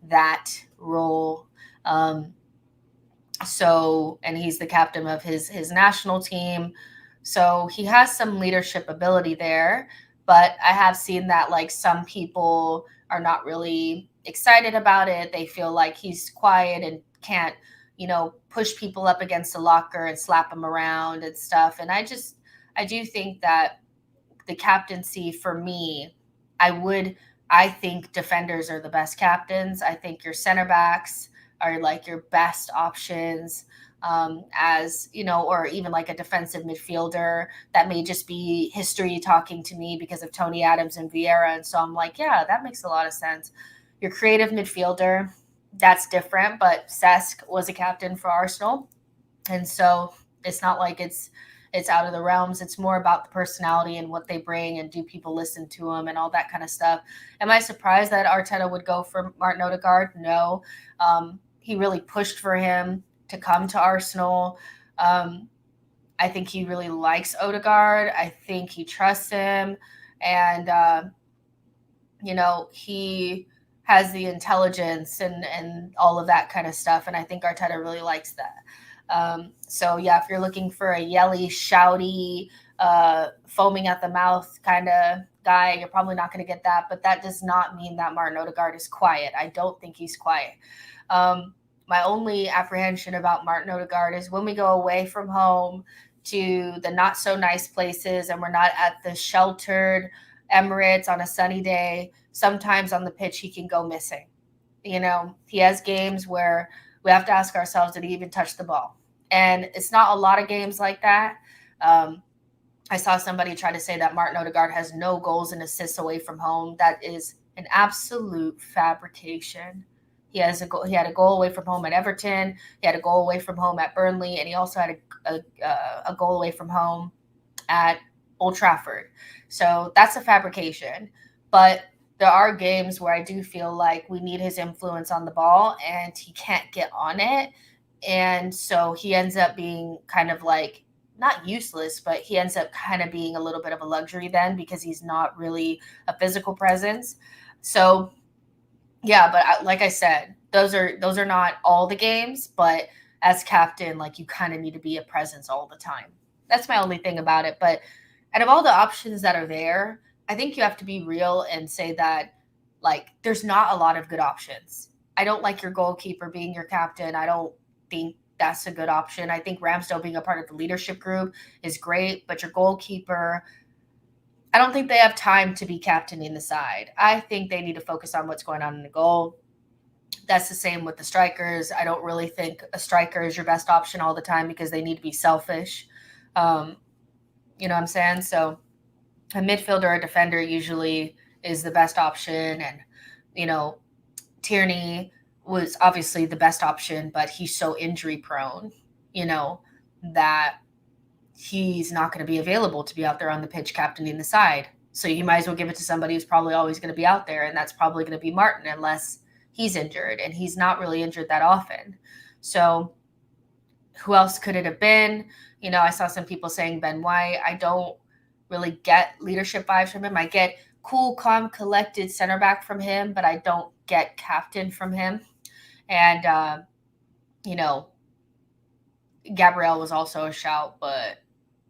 that role. And he's the captain of his national team. So he has some leadership ability there, but I have seen that some people are not really excited about it. They feel like he's quiet and can't, push people up against the locker and slap them around and stuff. And I do think that the captaincy for me, I would I think defenders are the best captains. I think your center backs are like your best options, as you know, or even like a defensive midfielder. That may just be history talking to me because of Tony Adams and Vieira. And so I'm like, yeah, that makes a lot of sense. Your creative midfielder, that's different, but Cesc was a captain for Arsenal. And so it's not like it's out of the realms. It's more about the personality and what they bring, and do people listen to them and all that kind of stuff. Am I surprised that Arteta would go for Martin Odegaard? No. He really pushed for him to come to Arsenal. I think he really likes Odegaard. I think he trusts him. And, he has the intelligence and all of that kind of stuff. And I think Arteta really likes that. So yeah, if you're looking for a yelly, shouty, foaming at the mouth kind of guy, you're probably not going to get that. But that does not mean that Martin Odegaard is quiet. I don't think he's quiet. My only apprehension about Martin Odegaard is when we go away from home to the not so nice places and we're not at the sheltered Emirates on a sunny day, sometimes on the pitch he can go missing. He has games where we have to ask ourselves, did he even touch the ball? And it's not a lot of games like that. I saw somebody try to say that Martin Odegaard has no goals and assists away from home. That is an absolute fabrication. He had a goal away from home at Everton. He had a goal away from home at Burnley, and he also had a goal away from home at Old Trafford. So that's a fabrication. But there are games where I do feel like we need his influence on the ball, and he can't get on it. And so he ends up being kind of like, not useless, but he ends up kind of being a little bit of a luxury then, because he's not really a physical presence. So yeah, but like I said, those are not all the games, but as captain, like, you kind of need to be a presence all the time. That's my only thing about it. But out of all the options that are there, I think you have to be real and say that, like, there's not a lot of good options. I don't like your goalkeeper being your captain. I don't think that's a good option. I think Ramsdale being a part of the leadership group is great, but your goalkeeper, I don't think they have time to be captaining the side. I think they need to focus on what's going on in the goal. That's the same with the strikers. I don't really think a striker is your best option all the time because they need to be selfish. You know what I'm saying? So a midfielder or defender usually is the best option. And, Tierney was obviously the best option, but he's so injury prone, that he's not going to be available to be out there on the pitch captaining the side. So you might as well give it to somebody who's probably always going to be out there, and that's probably going to be Martin, unless he's injured, and he's not really injured that often. So who else could it have been? I saw some people saying Ben White. I don't really get leadership vibes from him. I get cool, calm, collected center back from him, but I don't get captain from him. And, Gabriel was also a shout, but,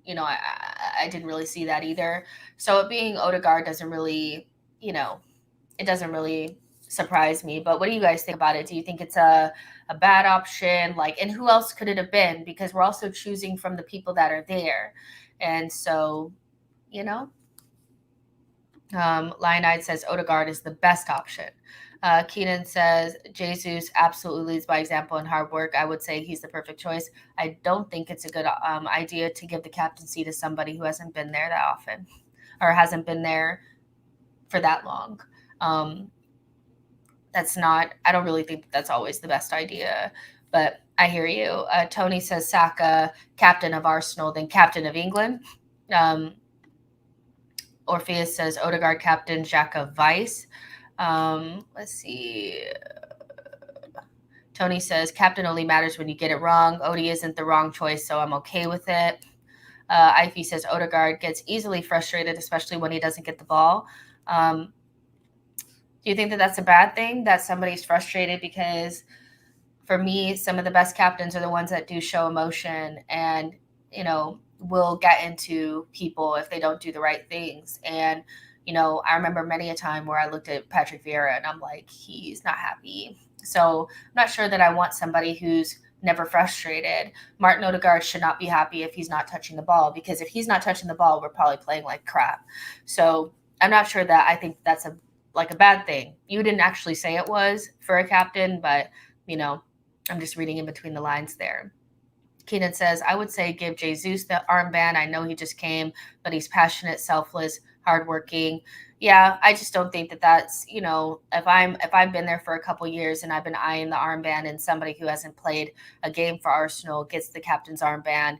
I didn't really see that either. So it being Odegaard doesn't really, it doesn't really surprise me. But what do you guys think about it? Do you think it's a bad option? Like, and who else could it have been? Because we're also choosing from the people that are there. And so, Lionide says Odegaard is the best option. Keenan says Jesus absolutely leads by example and hard work. I would say he's the perfect choice. I don't think it's a good idea to give the captaincy to somebody who hasn't been there that often, or hasn't been there for that long. I don't really think that's always the best idea, but I hear you. Tony says Saka, captain of Arsenal, then captain of England. Orpheus says Odegaard, captain, Xhaka, vice. Let's see. Tony says captain only matters when you get it wrong. Odie isn't the wrong choice, so I'm okay with it. Ivy says Odegaard gets easily frustrated, especially when he doesn't get the ball. Do you think that that's a bad thing, that somebody's frustrated? Because for me, some of the best captains are the ones that do show emotion and, will get into people if they don't do the right things. And, I remember many a time where I looked at Patrick Vieira and I'm like, he's not happy. So I'm not sure that I want somebody who's never frustrated. Martin Odegaard should not be happy if he's not touching the ball, because if he's not touching the ball, we're probably playing like crap. So I'm not sure that I think that's a like a bad thing. You didn't actually say it was for a captain, but, I'm just reading in between the lines there. Keenan says, I would say give Jesus the armband. I know he just came, but he's passionate, selfless, hardworking. Yeah, I just don't think that that's, if I've been there for a couple years and I've been eyeing the armband and somebody who hasn't played a game for Arsenal gets the captain's armband,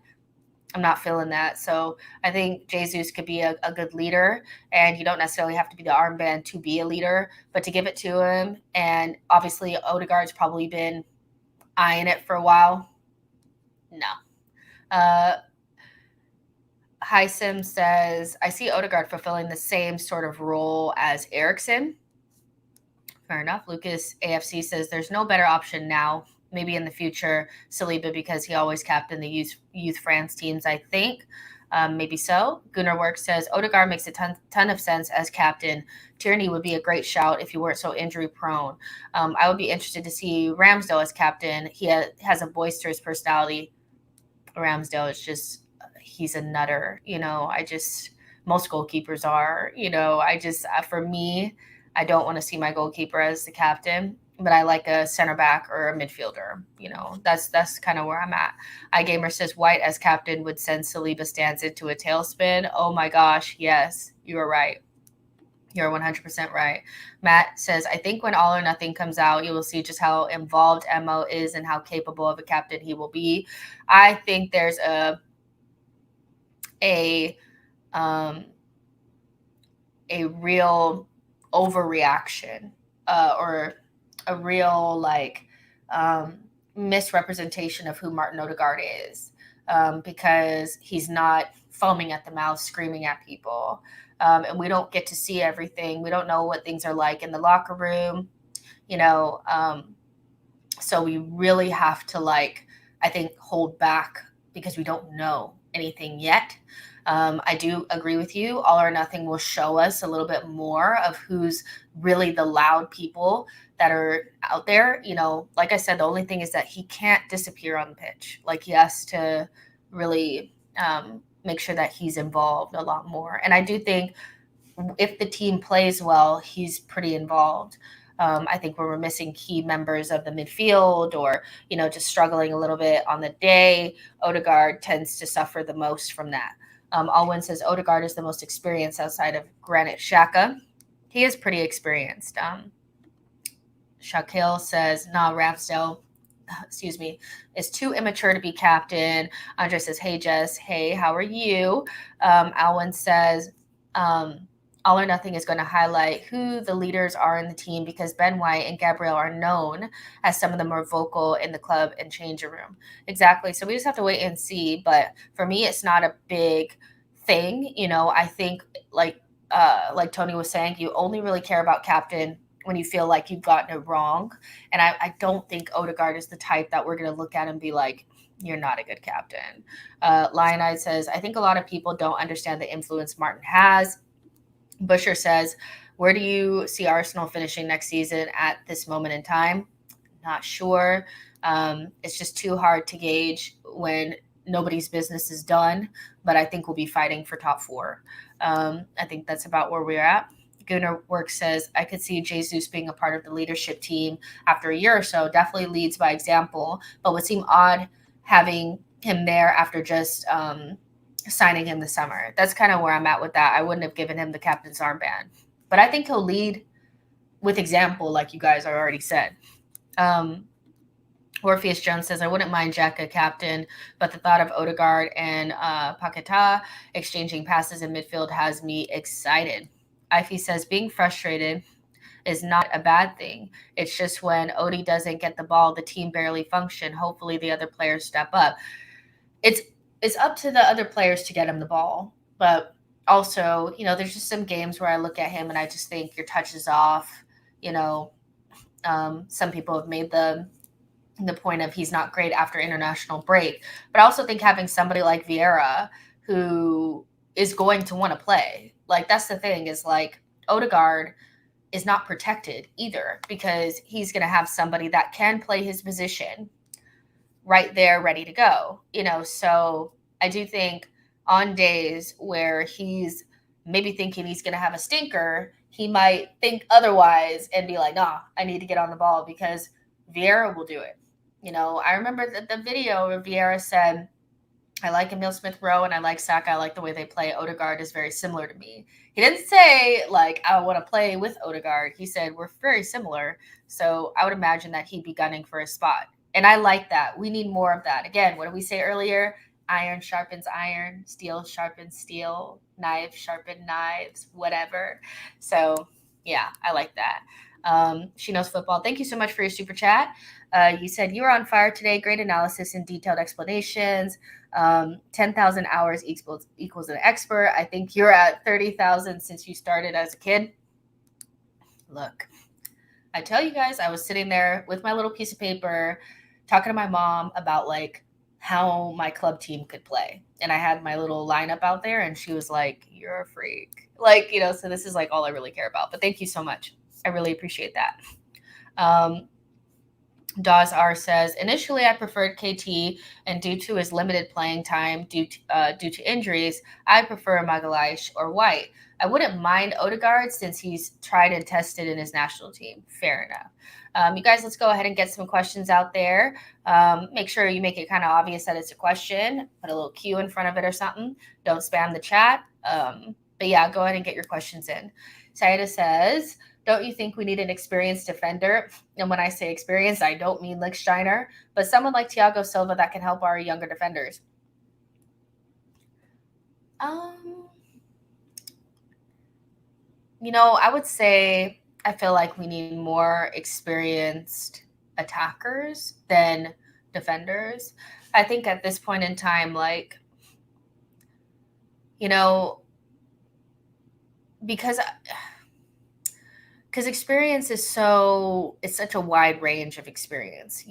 I'm not feeling that. So I think Jesus could be a good leader, and you don't necessarily have to be the armband to be a leader, but to give it to him. And obviously Odegaard's probably been eyeing it for a while. No. Hi Sim says, I see Odegaard fulfilling the same sort of role as Eriksen. Fair enough. Lucas AFC says there's no better option now. Maybe in the future, Saliba, because he always captained the youth France teams, I think. Maybe so. Gunnar Work says Odegaard makes a ton of sense as captain. Tierney would be a great shout if he weren't so injury prone. I would be interested to see Ramsdale as captain. He has a boisterous personality. Ramsdale is just, he's a nutter. Most goalkeepers are. For me, I don't want to see my goalkeeper as the captain, but I like a center back or a midfielder. That's kind of where I'm at. iGamer says White as captain would send Saliba stands into a tailspin. Oh my gosh, yes, you are right. You're 100% right. Matt says, I think when All or Nothing comes out, you will see just how involved Mo is and how capable of a captain he will be. I think there's a real overreaction or a real misrepresentation of who Martin Odegaard is, because he's not foaming at the mouth, screaming at people. And we don't get to see everything. We don't know what things are like in the locker room, so we really have to I think hold back because we don't know anything yet. I do agree with you. All or Nothing will show us a little bit more of who's really the loud people that are out there. Like I said, the only thing is that he can't disappear on the pitch. He has to really make sure that he's involved a lot more. And I do think if the team plays well, he's pretty involved. I think when we're missing key members of the midfield or, just struggling a little bit on the day, Odegaard tends to suffer the most from that. Alwyn says Odegaard is the most experienced outside of Granit Xhaka. He is pretty experienced. Shaquille says, Ramsdale, is too immature to be captain. Andre says, hey, Jess. Hey, how are you? Alwyn says, All or Nothing is going to highlight who the leaders are in the team because Ben White and Gabriel are known as some of the more vocal in the club and changing room. Exactly. So we just have to wait and see. But for me, it's not a big thing. I think like Tony was saying, you only really care about captain when you feel like you've gotten it wrong. And I don't think Odegaard is the type that we're going to look at and be like, you're not a good captain. Lionide says, I think a lot of people don't understand the influence Martin has. Busher says, where do you see Arsenal finishing next season at this moment in time? Not sure. It's just too hard to gauge when nobody's business is done, but I think we'll be fighting for top 4. I think that's about where we're at. Gunnar Work says, I could see Jesus being a part of the leadership team after a year or so. Definitely leads by example, but would seem odd having him there after just signing him this summer. That's kind of where I'm at with that. I wouldn't have given him the captain's armband, but I think he'll lead with example, like you guys already said. Orpheus Jones says, I wouldn't mind Xhaka captain, but the thought of Odegaard and Paqueta exchanging passes in midfield has me excited. Ify says, being frustrated is not a bad thing. It's just when Odie doesn't get the ball, the team barely function. Hopefully the other players step up. It's up to the other players to get him the ball. But also, there's just some games where I look at him and I just think your touch is off. Some people have made the point of he's not great after international break. But I also think having somebody like Vieira who is going to want to play. That's the thing is Odegaard is not protected either because he's going to have somebody that can play his position right there ready to go. So I do think on days where he's maybe thinking he's going to have a stinker, he might think otherwise and be like, nah, I need to get on the ball because Vieira will do it. I remember the video where Vieira said, I like Emile Smith-Rowe and I like Saka. I like the way they play. Odegaard is very similar to me. He didn't say, like, I want to play with Odegaard. He said, we're very similar. So I would imagine that he'd be gunning for a spot. And I like that. We need more of that. Again, what did we say earlier? Iron sharpens iron, steel sharpens steel, knives sharpen knives, whatever. So, yeah, I like that. She knows football. Thank you so much for your super chat. You said you were on fire today. Great analysis and detailed explanations. 10,000 hours equals an expert. I think you're at 30,000 since you started as a kid. Look, I tell you guys, I was sitting there with my little piece of paper talking to my mom about like how my club team could play. And I had my little lineup out there and she was like, you're a freak. Like, so this is like all I really care about. But thank you so much. I really appreciate that. Dawes R says, initially I preferred KT, and due to his limited playing time due to injuries, I prefer Magalhaes or White. I wouldn't mind Odegaard since he's tried and tested in his national team. Fair enough. You guys, let's go ahead and get some questions out there. Make sure you make it kind of obvious that it's a question. Put a little Q in front of it or something. Don't spam the chat. But yeah, go ahead and get your questions in. Saida says, don't you think we need an experienced defender? And when I say experienced, I don't mean like Steiner, but someone like Thiago Silva that can help our younger defenders. I would say I feel like we need more experienced attackers than defenders. I think at this point in time, like, because experience is it's such a wide range of experience.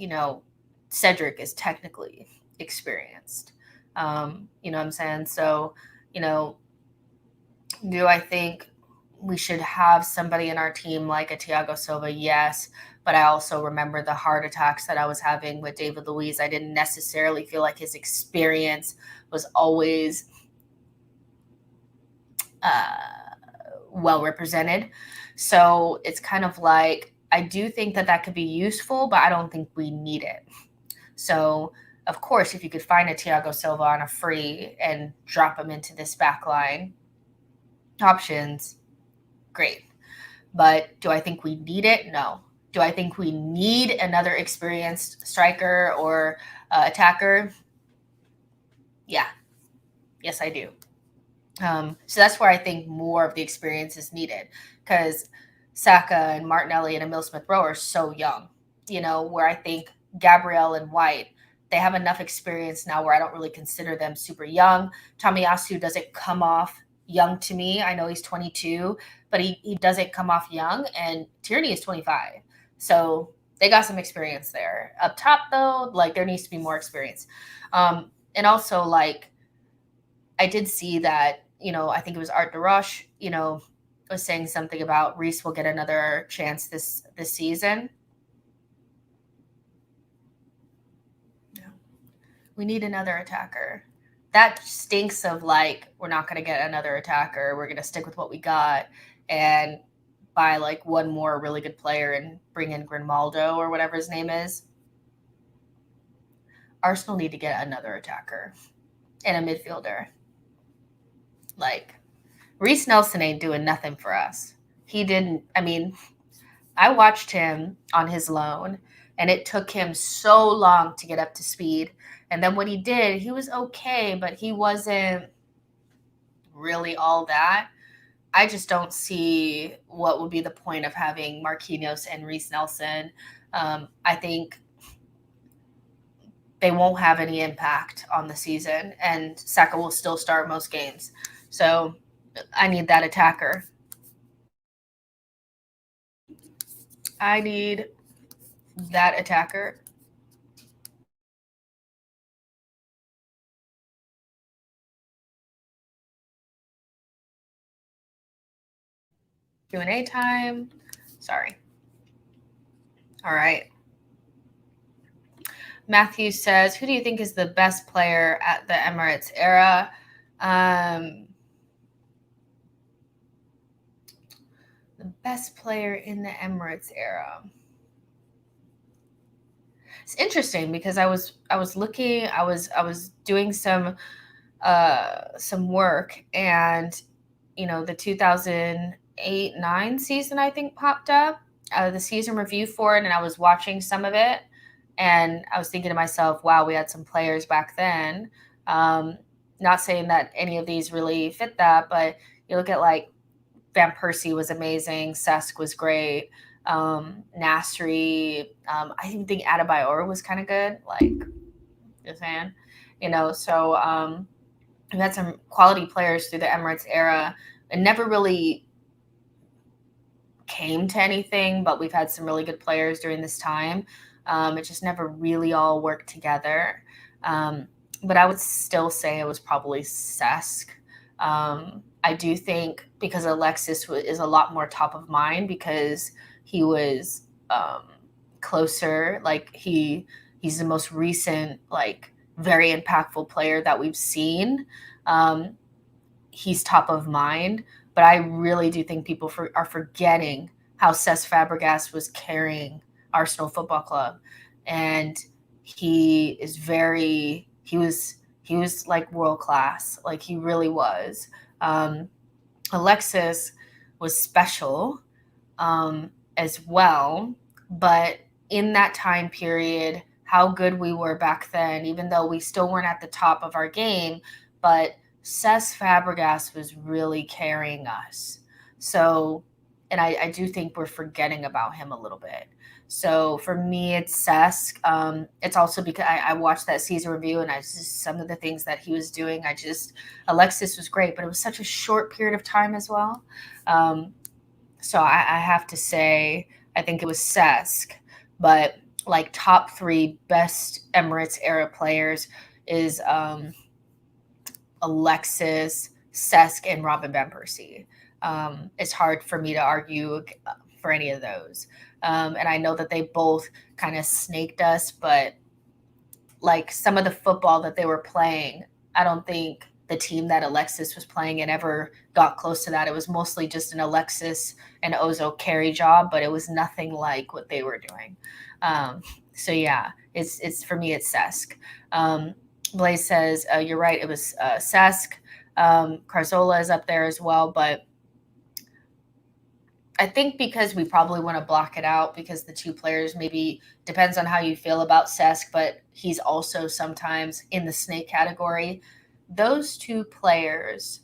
Cedric is technically experienced. You know what I'm saying? So, do I think we should have somebody in our team like a Thiago Silva? Yes. But I also remember the heart attacks that I was having with David Luiz. I didn't necessarily feel like his experience was always well represented. So it's kind of like, I do think that could be useful, but I don't think we need it. So, of course, if you could find a Thiago Silva on a free and drop him into this back line options, great. But do I think we need it? No. Do I think we need another experienced striker or attacker? Yeah. Yes, I do. So that's where I think more of the experience is needed, because Saka and Martinelli and Emile Smith-Rowe are so young, where I think Gabriel and White, they have enough experience now where I don't really consider them super young. Tomiyasu doesn't come off young to me. I know he's 22, but he doesn't come off young, and Tierney is 25. So they got some experience there. Up top, though, like, there needs to be more experience. And also, like, I did see that, I think it was Art DeRoche, was saying something about Reece will get another chance this season. Yeah. We need another attacker. That stinks of, like, we're not going to get another attacker. We're going to stick with what we got and buy, like, one more really good player and bring in Grimaldo or whatever his name is. Arsenal need to get another attacker and a midfielder. Like, Reece Nelson ain't doing nothing for us. I watched him on his loan, and it took him so long to get up to speed. And then when he did, he was okay, but he wasn't really all that. I just don't see what would be the point of having Marquinhos and Reece Nelson. I think they won't have any impact on the season, and Saka will still start most games. So I need that attacker. I need that attacker. Q&A time. Sorry. All right. Matthew says, who do you think is the best player at the Emirates era? The The best player in the Emirates era. It's interesting because I was looking, I was doing some work, and the 2008-9 season I think popped up, the season review for it, and I was watching some of it, and I was thinking to myself, wow, we had some players back then. Not saying that any of these really fit that, but you look at like Van Persie was amazing, Cesc was great, Nasri, I even think Adebayor was kind of good, like just saying, so we had some quality players through the Emirates era. It never really came to anything, but we've had some really good players during this time. It just never really all worked together. But I would still say it was probably Cesc. I do think because Alexis is a lot more top of mind because he was closer. Like he's the most recent, like very impactful player that we've seen. He's top of mind, but I really do think people are forgetting how Cesc Fabregas was carrying Arsenal Football Club, and he was like world class, like he really was. Alexis was special as well, but in that time period, how good we were back then, even though we still weren't at the top of our game, but Cesc Fabregas was really carrying us. So, and I do think we're forgetting about him a little bit. So for me, it's Cesc. It's also because I watched that season review, and some of the things that he was doing, Alexis was great, but it was such a short period of time as well. So I have to say, I think it was Cesc, but like top 3 best Emirates era players is Alexis, Cesc, and Robin Van Persie. It's hard for me to argue for any of those. And I know that they both kind of snaked us, but like some of the football that they were playing, I don't think the team that Alexis was playing in ever got close to that. It was mostly just an Alexis and Ozo carry job, but it was nothing like what they were doing. So yeah, it's for me, it's Cesc. Blaze says, you're right, it was Cesc. Cazorla is up there as well, but I think because we probably want to block it out because the two players, maybe depends on how you feel about Cesc, but he's also sometimes in the snake category. Those two players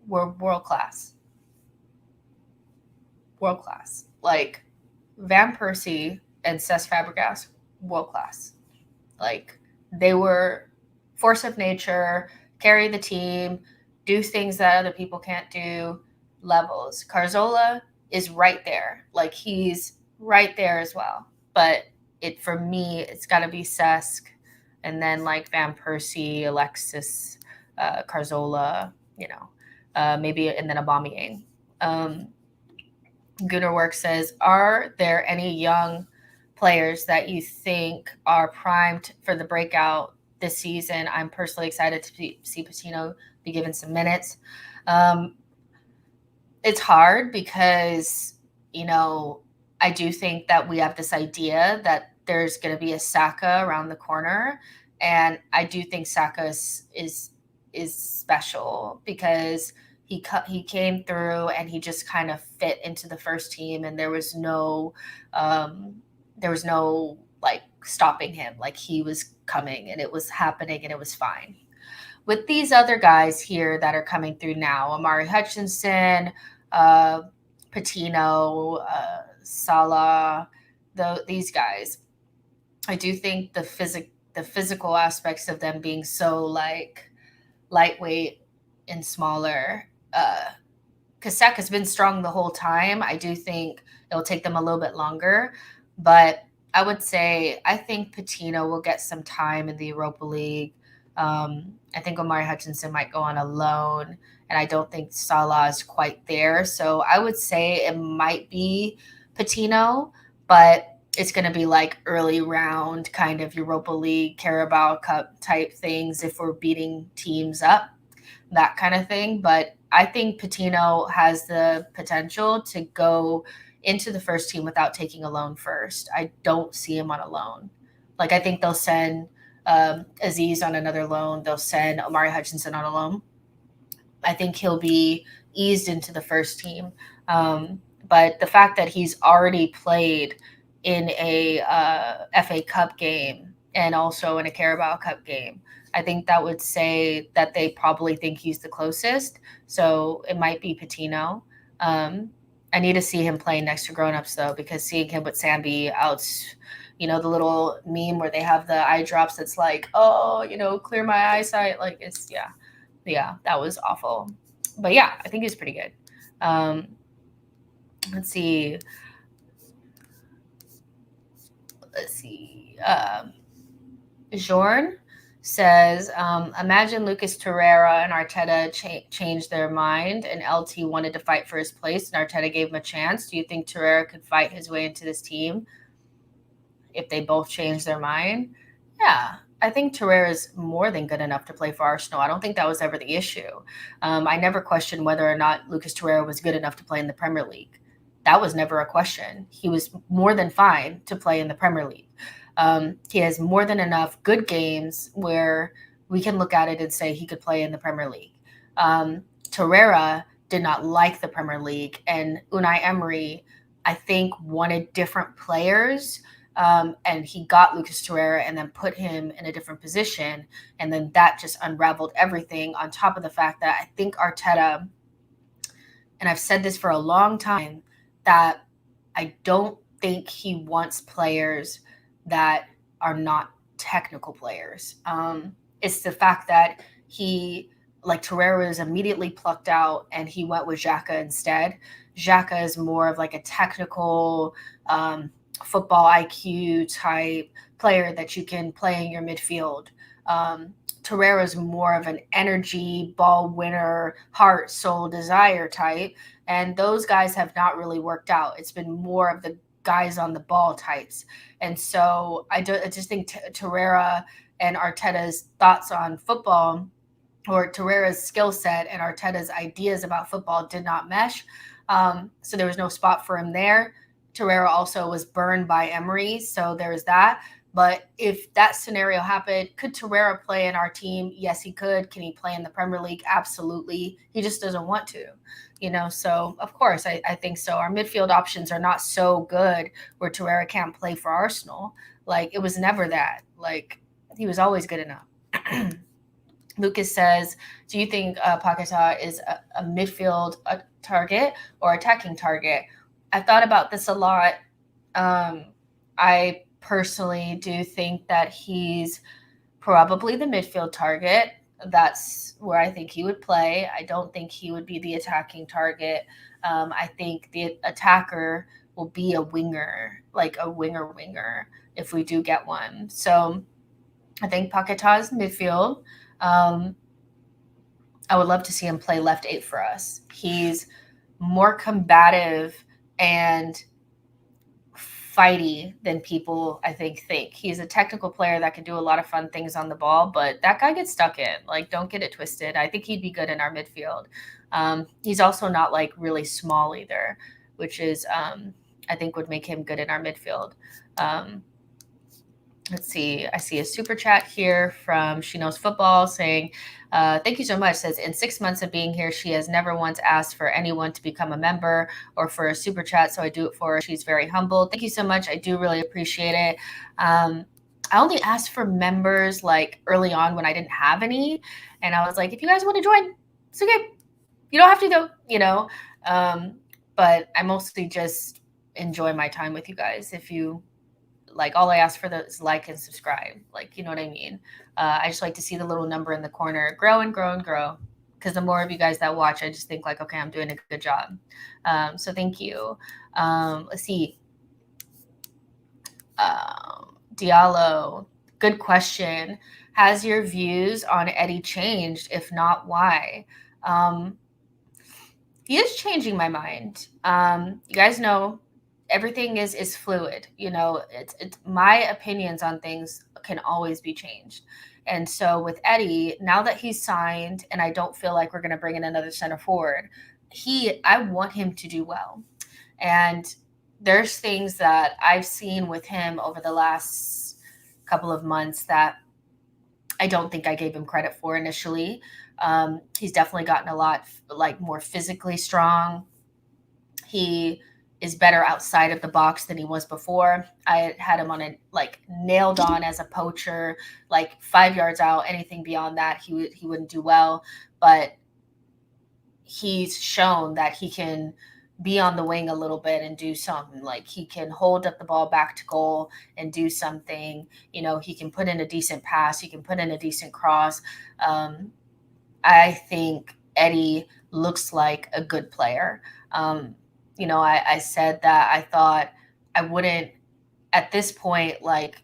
were world class. World class. Like Van Persie and Cesc Fabregas, world class. Like they were force of nature, carry the team, do things that other people can't do. Levels. Cazorla is right there. Like he's right there as well. But for me, it's got to be Cesc, and then like Van Persie, Alexis, Cazorla, maybe, and then Aubameyang. Gooderwork says, are there any young players that you think are primed for the breakout this season? I'm personally excited to see Patino be given some minutes. It's hard because, I do think that we have this idea that there's going to be a Saka around the corner. And I do think Saka is special because he came through and he just kind of fit into the first team, and there was no like stopping him. Like he was coming and it was happening and it was fine. With these other guys here that are coming through now, Amari Hutchinson, Patino, Salah, these guys, I do think the physical aspects of them being so like lightweight and smaller, Kasek has been strong the whole time. I do think it'll take them a little bit longer, but I would say I think Patino will get some time in the Europa League. I think Omari Hutchinson might go on a loan, and I don't think Salah is quite there. So I would say it might be Patino, but it's going to be like early round kind of Europa League, Carabao Cup type things if we're beating teams up. that kind of thing. But I think Patino has the potential to go into the first team without taking a loan first. I don't see him on a loan. Like, I think they'll send Aziz on another loan. They'll send Omari Hutchinson on a loan. I think he'll be eased into the first team. But the fact that he's already played in a FA Cup game and also in a Carabao Cup game, I think that would say that they probably think he's the closest. So it might be Patino. I need to see him playing next to grown-ups, though, because seeing him with Sambi out, the little meme where they have the eye drops that's like, oh, clear my eyesight. Like, it's, yeah, that was awful. But yeah, I think he's pretty good. Let's see. Jorn says, imagine Lucas Torreira and Arteta changed their mind and LT wanted to fight for his place and Arteta gave him a chance. Do you think Torreira could fight his way into this team if they both change their mind? Yeah, I think Torreira is more than good enough to play for Arsenal. I don't think that was ever the issue. I never questioned whether or not Lucas Torreira was good enough to play in the Premier League. That was never a question. He was more than fine to play in the Premier League. He has more than enough good games where we can look at it and say he could play in the Premier League. Torreira did not like the Premier League, and Unai Emery, I think, wanted different players, and he got Lucas Torreira and then put him in a different position, and then that just unraveled everything, on top of the fact that I think Arteta, and I've said this for a long time, that I don't think he wants players that are not technical players. It's the fact that Torreira was immediately plucked out and he went with Xhaka instead. Xhaka is more of like a technical football IQ type player that you can play in your midfield. Torreira is more of an energy, ball winner, heart, soul, desire type. And those guys have not really worked out. It's been more of the guys on the ball types. And so I just think Torreira and Arteta's thoughts on football, or Torreira's skill set and Arteta's ideas about football, did not mesh. So there was no spot for him there. Torreira also was burned by Emery, so there's that. But if that scenario happened, could Torreira play in our team? Yes, he could. Can he play in the Premier League? Absolutely. He just doesn't want to, so of course I think so. Our midfield options are not so good where Torreira can't play for Arsenal. Like, it was never that. Like, he was always good enough. Lucas says, do you think Paqueta is a midfield target or attacking target? I thought about this a lot. I personally do think that he's probably the midfield target. That's where I think he would play. I don't think he would be the attacking target. I think the attacker will be a winger, like a winger, if we do get one. So I think Paqueta is midfield. I would love to see him play left 8 for us. He's more combative and fighty than people, I think. He's a technical player that can do a lot of fun things on the ball, but that guy gets stuck in. Like, don't get it twisted. I think he'd be good in our midfield. He's also not like really small either, which is I think would make him good in our midfield. Let's see. I see a super chat here from She Knows Football saying, thank you so much. Says, in 6 months of being here, she has never once asked for anyone to become a member or for a super chat. So I do it for her. She's very humble. Thank you so much. I do really appreciate it. I only asked for members like early on when I didn't have any. And I was like, if you guys want to join, it's okay. You don't have to though, but I mostly just enjoy my time with you guys. If you like, all I ask for is like and subscribe. Like, you know what I mean? I just like to see the little number in the corner grow and grow and grow. Because the more of you guys that watch, I just think like, okay, I'm doing a good job. So thank you. Let's see. Diallo, good question. Has your views on Eddie changed? If not, why? He is changing my mind. You guys know everything is fluid. It's my opinions on things can always be changed. And so with Eddie, now that he's signed, and I don't feel like we're going to bring in another center forward, I want him to do well. And there's things that I've seen with him over the last couple of months that I don't think I gave him credit for initially. He's definitely gotten a lot like more physically strong. He is better outside of the box than he was before. I had him on a like nailed on as a poacher, like 5 yards out. Anything beyond that, he wouldn't do well. But he's shown that he can be on the wing a little bit and do something. Like he can hold up the ball back to goal and do something. You know, he can put in a decent pass. He can put in a decent cross. I think Eddie looks like a good player. You know, I said that I thought I wouldn't, at this point, like,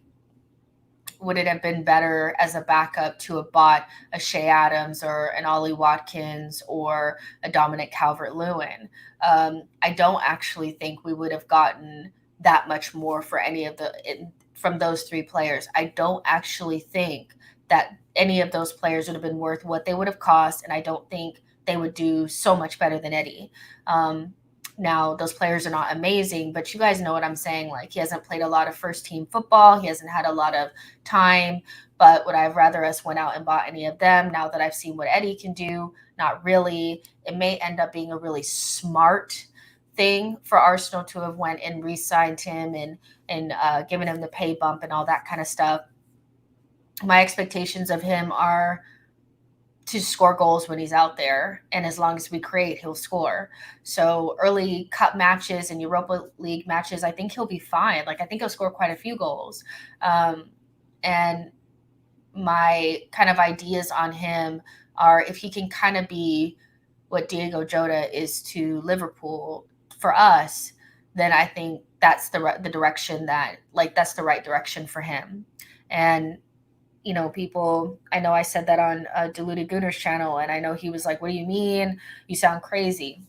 would it have been better as a backup to have bought a Shea Adams or an Ollie Watkins or a Dominic Calvert-Lewin? I don't actually think we would have gotten that much more for any of from those three players. I don't actually think that any of those players would have been worth what they would have cost, and I don't think they would do so much better than Eddie. Now, those players are not amazing, but you guys know what I'm saying. Like, he hasn't played a lot of first-team football. He hasn't had a lot of time. But would I have rather us went out and bought any of them now that I've seen what Eddie can do? Not really. It may end up being a really smart thing for Arsenal to have went and re-signed him and given him the pay bump and all that kind of stuff. My expectations of him are to score goals when he's out there. And as long as we create, he'll score. So early cup matches and Europa League matches, I think he'll be fine. Like, I think he'll score quite a few goals. And my kind of ideas on him are if he can kind of be what Diego Jota is to Liverpool for us, then I think that's the direction that, like, that's the right direction for him. And you know, people, I know I said that on Diluted Gooner's channel, and I know he was like, what do you mean? You sound crazy.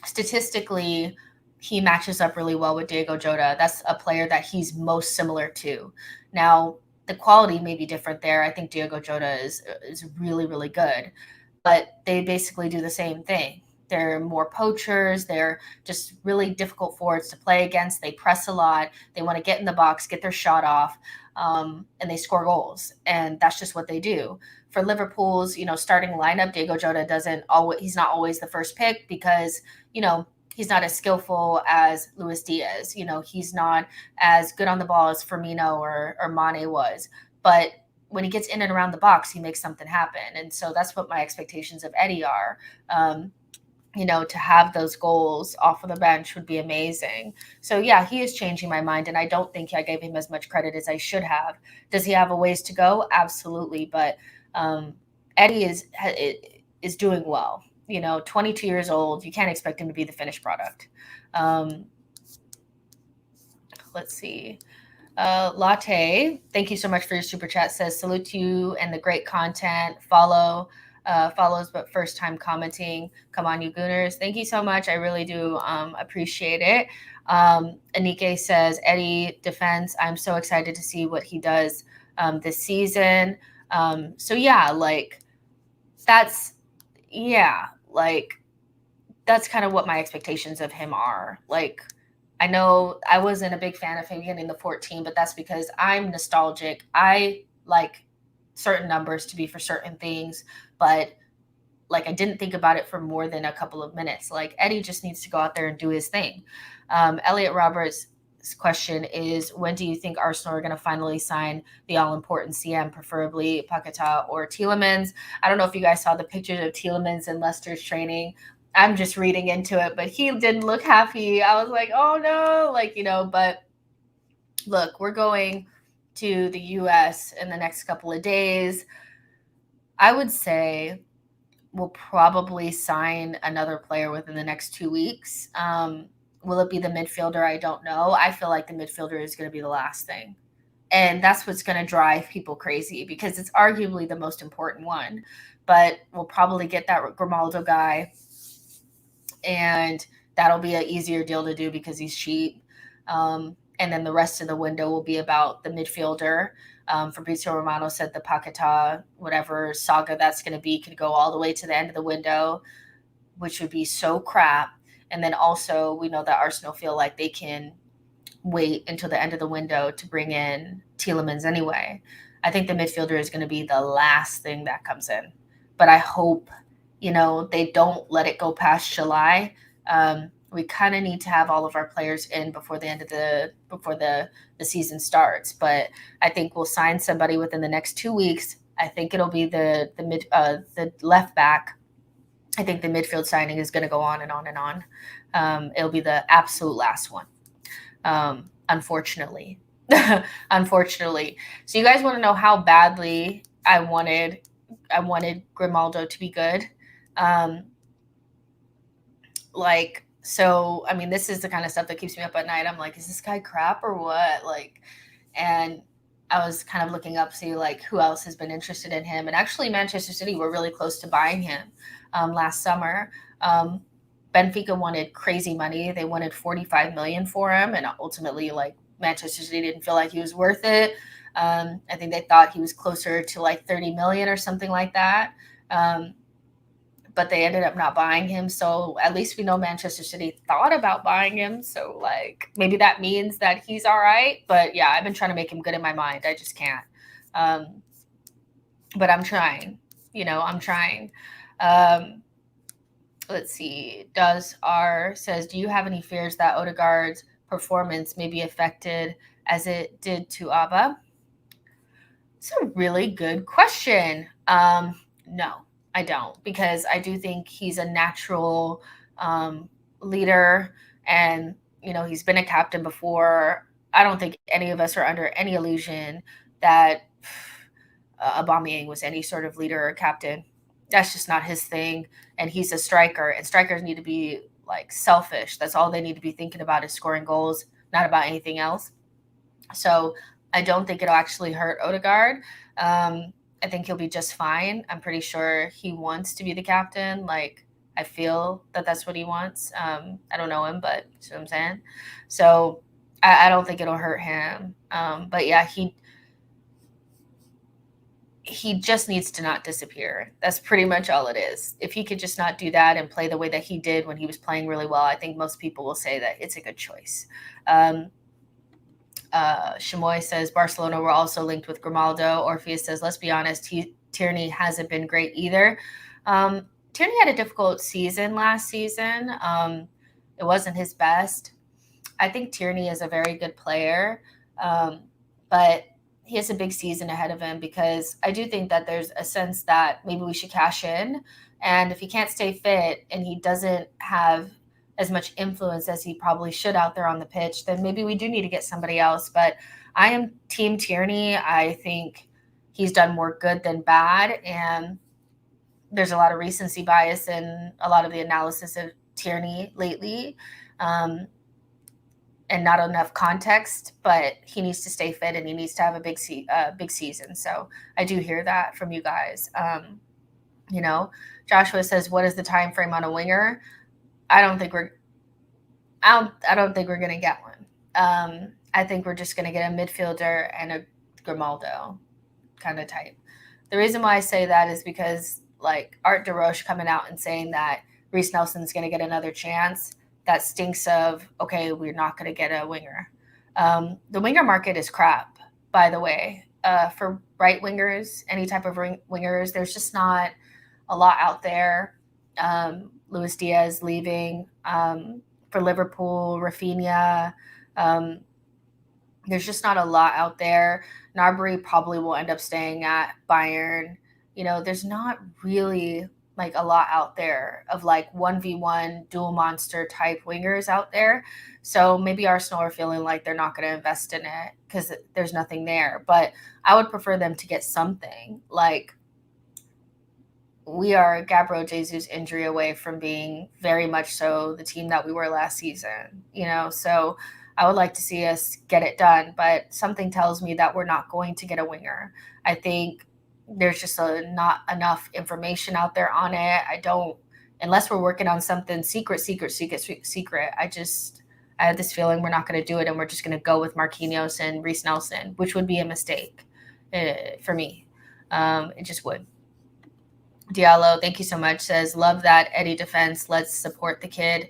Statistically, he matches up really well with Diego Jota. That's a player that he's most similar to. Now, the quality may be different there. I think Diego Jota is really, really good. But they basically do the same thing. They're more poachers. They're just really difficult forwards to play against. They press a lot. They want to get in the box, get their shot off. And they score goals, and that's just what they do. For Liverpool's, you know, starting lineup, Diego Jota he's not always the first pick because, you know, he's not as skillful as Luis Diaz. You know, he's not as good on the ball as Firmino or Mane was. But when he gets in and around the box, he makes something happen. And so that's what my expectations of Eddie are. You know, to have those goals off of the bench would be amazing. So, yeah, he is changing my mind, and I don't think I gave him as much credit as I should have. Does he have a ways to go? Absolutely. But Eddie is doing well. You know, 22 years old. You can't expect him to be the finished product. Let's see. Latte, thank you so much for your super chat. Says, salute to you and the great content. Follows, but first time commenting. Come on, you Gooners. Thank you so much. I really do appreciate it. Anike says, Eddie defense. I'm so excited to see what he does this season. So yeah, like that's kind of what my expectations of him are. Like, I know I wasn't a big fan of him getting the 14, but that's because I'm nostalgic. I like certain numbers to be for certain things, but like I didn't think about it for more than a couple of minutes. Like, Eddie just needs to go out there and do his thing. Elliot Roberts' question is, when do you think Arsenal are going to finally sign the all-important CM, preferably Paqueta or Tielemans? I don't know if you guys saw the pictures of Tielemans in Leicester's training. I'm just reading into it, but he didn't look happy. I was like, oh no, like, you know, but look, we're going to the US in the next couple of days. I would say we'll probably sign another player within the next 2 weeks. Will it be the midfielder? I don't know. I feel like the midfielder is going to be the last thing. And that's what's going to drive people crazy because it's arguably the most important one. But we'll probably get that Grimaldo guy, and that'll be an easier deal to do because he's cheap. And then the rest of the window will be about the midfielder. Fabrizio Romano said the Paqueta, whatever saga that's going to be, could go all the way to the end of the window, which would be so crap. And then also we know that Arsenal feel like they can wait until the end of the window to bring in Tielemans anyway. I think the midfielder is going to be the last thing that comes in. But I hope, they don't let it go past July. We kind of need to have all of our players in before the season starts. But I think we'll sign somebody within the next 2 weeks. I think it'll be the left back. I think the midfield signing is going to go on and on and on. It'll be the absolute last one. Unfortunately. Unfortunately. So you guys want to know how badly I wanted Grimaldo to be good. This is the kind of stuff that keeps me up at night. I'm like, is this guy crap or what? And I was kind of looking up, see who else has been interested in him. And actually Manchester City were really close to buying him last summer. Benfica wanted crazy money. They wanted 45 million for him. And ultimately, Manchester City didn't feel like he was worth it. I think they thought he was closer to 30 million or something like that. But they ended up not buying him. So at least we know Manchester City thought about buying him. So maybe that means that he's all right. But yeah, I've been trying to make him good in my mind. I just can't. But I'm trying. I'm trying. Let's see. Says, do you have any fears that Odegaard's performance may be affected as it did to Abba? It's a really good question. No, I don't, because I do think he's a natural leader, and he's been a captain before. I don't think any of us are under any illusion that Aubameyang was any sort of leader or captain. That's just not his thing. And he's a striker, and strikers need to be selfish. That's all they need to be thinking about, is scoring goals, not about anything else. So I don't think it'll actually hurt Odegaard. I think he'll be just fine. I'm pretty sure he wants to be the captain. I feel that that's what he wants. I don't know him, but you see what I'm saying? So I don't think it'll hurt him. But yeah, he just needs to not disappear. That's pretty much all it is. If he could just not do that and play the way that he did when he was playing really well, I think most people will say that it's a good choice. Shamoy says Barcelona were also linked with Grimaldo. Orpheus says, let's be honest, Tierney hasn't been great either. Tierney had a difficult season last season. It wasn't his best. I think Tierney is a very good player, but he has a big season ahead of him, because I do think that there's a sense that maybe we should cash in. And if he can't stay fit and he doesn't have as much influence as he probably should out there on the pitch, then maybe we do need to get somebody else. But I am team Tierney. I think he's done more good than bad. And there's a lot of recency bias in a lot of the analysis of Tierney lately. And not enough context, but he needs to stay fit and he needs to have a big season. So I do hear that from you guys. Joshua says, what is the time frame on a winger? I don't think we're going to get one. I think we're just going to get a midfielder and a Grimaldo kind of type. The reason why I say that is because Art DeRoche coming out and saying that Reece Nelson's going to get another chance, that stinks of, okay, we're not going to get a winger. The winger market is crap, by the way. For right wingers, any type of wingers, there's just not a lot out there. Luis Diaz leaving. For Liverpool, Rafinha. There's just not a lot out there. Gnabry probably will end up staying at Bayern. There's not really a lot out there of 1v1 dual monster type wingers out there. So maybe Arsenal are feeling like they're not going to invest in it because there's nothing there. But I would prefer them to get something. We are Gabriel Jesus injury away from being very much so the team that we were last season, so I would like to see us get it done, but something tells me that we're not going to get a winger. I think there's just not enough information out there on it. Unless we're working on something secret. I have this feeling we're not going to do it, and we're just going to go with Marquinhos and Reece Nelson, which would be a mistake. for me. It just would. Diallo, thank you so much, says, love that Eddie defense. Let's support the kid.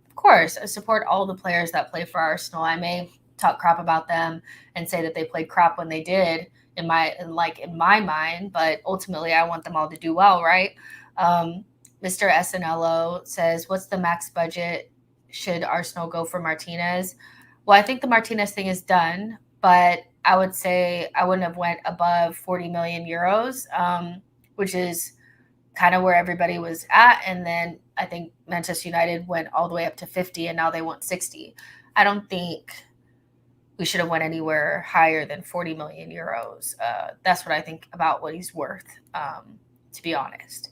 Of course, I support all the players that play for Arsenal. I may talk crap about them and say that they played crap when they did in my mind, but ultimately I want them all to do well, right? Mr. SNLO says, what's the max budget should Arsenal go for Martinez? Well, I think the Martinez thing is done, but I would say I wouldn't have went above 40 million euros, which is kind of where everybody was at. And then I think Manchester United went all the way up to 50 and now they want 60. I don't think we should have went anywhere higher than 40 million euros. That's what I think about what he's worth, to be honest.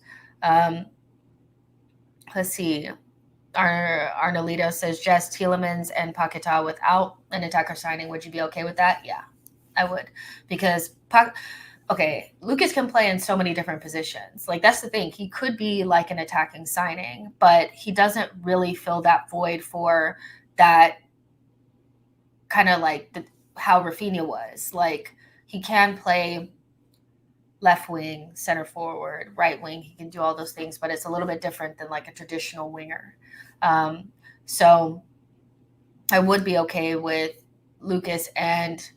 Let's see. Arnolito says, Jess, Tielemans and Paqueta without an attacker signing. Would you be okay with that? Yeah, I would. Because Lucas can play in so many different positions. Like, that's the thing. He could be like an attacking signing, but he doesn't really fill that void for that kind of like how Rafinha was. Like, he can play left wing, center forward, right wing. He can do all those things, but it's a little bit different than like a traditional winger. So I would be okay with Lucas and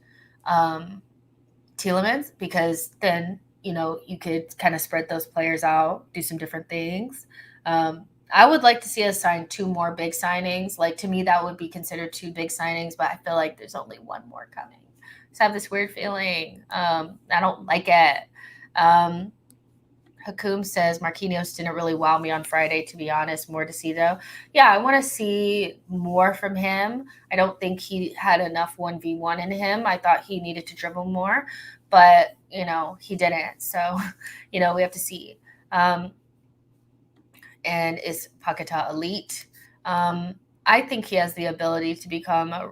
Tielemans, because then, you could kind of spread those players out, do some different things. I would like to see us sign 2 more big signings. Like, to me, that would be considered 2 big signings, but I feel like there's only 1 more coming. So I have this weird feeling. I don't like it. Hakum says, Marquinhos didn't really wow me on Friday, to be honest. More to see, though. Yeah, I want to see more from him. I don't think he had enough 1v1 in him. I thought he needed to dribble more, but, he didn't. So, we have to see. And is Paqueta elite? I think he has the ability to become a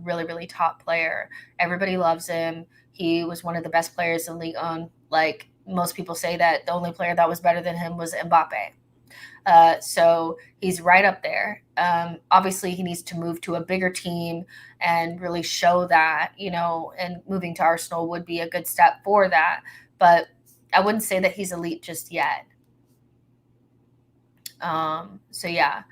really, really top player. Everybody loves him. He was one of the best players in Ligue 1. Like, most people say that the only player that was better than him was Mbappe. So he's right up there. Obviously, he needs to move to a bigger team and really show that, and moving to Arsenal would be a good step for that. But I wouldn't say that he's elite just yet. So, yeah.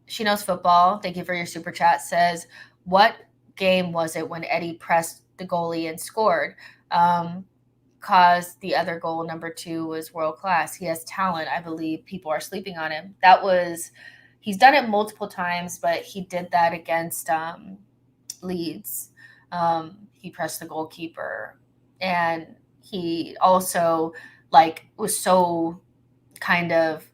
She Knows Football, thank you for your super chat, says, what game was it when Eddie pressed the goalie and scored? Cause the other goal, number 2, was world class. He has talent. I believe people are sleeping on him. He's done it multiple times, but he did that against Leeds. He pressed the goalkeeper, and he also was so kind of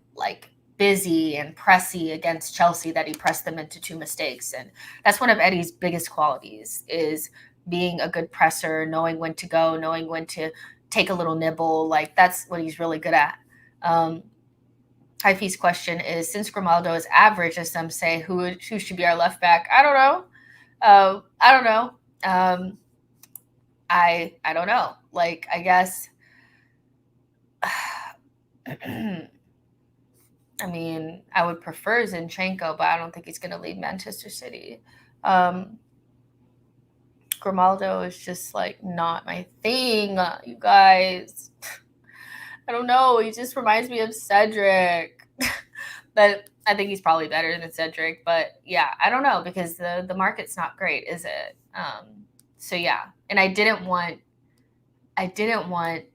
busy and pressy against Chelsea that he pressed them into 2 mistakes. And that's one of Eddie's biggest qualities, is being a good presser, knowing when to go, knowing when to take a little nibble. That's what he's really good at. Hyphy's question is, since Grimaldo is average, as some say, who should be our left back? I don't know. I don't know. I don't know. I guess I mean, I would prefer Zinchenko, but I don't think he's going to leave Manchester City. Grimaldo is just not my thing, you guys. I don't know. He just reminds me of Cedric. But I think he's probably better than Cedric. But yeah, I don't know, because the market's not great, is it? So yeah, and I didn't want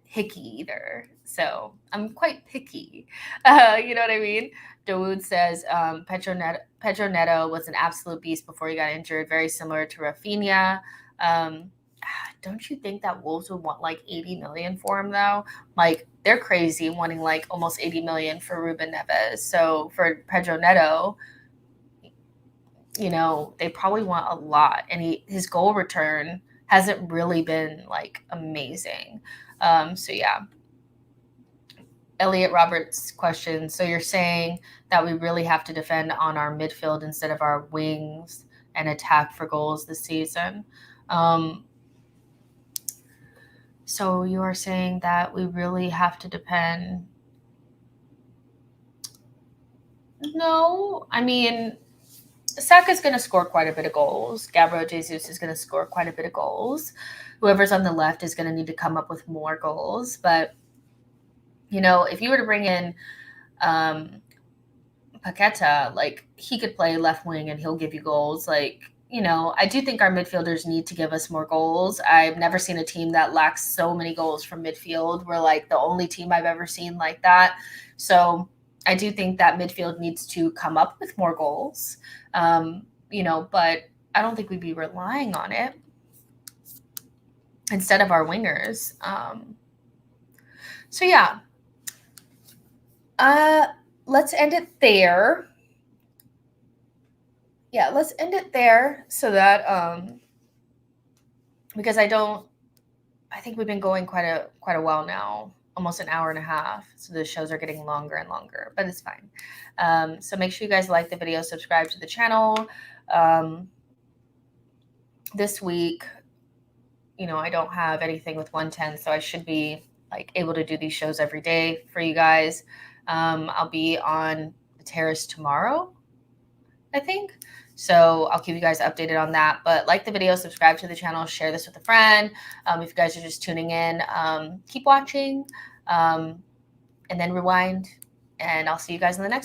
Hickey either. So I'm quite picky. You know what I mean? Dawood says Pedro Neto was an absolute beast before he got injured, very similar to Rafinha. Don't you think that Wolves would want 80 million for him, though? They're crazy wanting almost 80 million for Ruben Neves. So for Pedro Neto, they probably want a lot. And his goal return hasn't really been amazing. So yeah. Elliot Roberts' question. So you're saying that we really have to defend on our midfield instead of our wings and attack for goals this season? So you are saying that we really have to depend? No, I mean, Saka's going to score quite a bit of goals. Gabriel Jesus is going to score quite a bit of goals. Whoever's on the left is going to need to come up with more goals. But, you know, if you were to bring in Paqueta, like, he could play left wing and he'll give you goals. Like, you know, I do think our midfielders need to give us more goals. I've never seen a team that lacks so many goals from midfield. We're like the only team I've ever seen like that. So I do think that midfield needs to come up with more goals, you know, but I don't think we'd be relying on it instead of our wingers. So yeah, let's end it there. Yeah, let's end it there so that because I think we've been going quite a while now, almost an hour and a half. So the shows are getting longer and longer, but it's fine. So make sure you guys like the video, subscribe to the channel. This week, you know, I don't have anything with 110, so I should be like able to do these shows every day for you guys. I'll be on the terrace tomorrow, I think. So I'll keep you guys updated on that. But like the video, subscribe to the channel, share this with a friend. If you guys are just tuning in, keep watching, and then rewind. And I'll see you guys in the next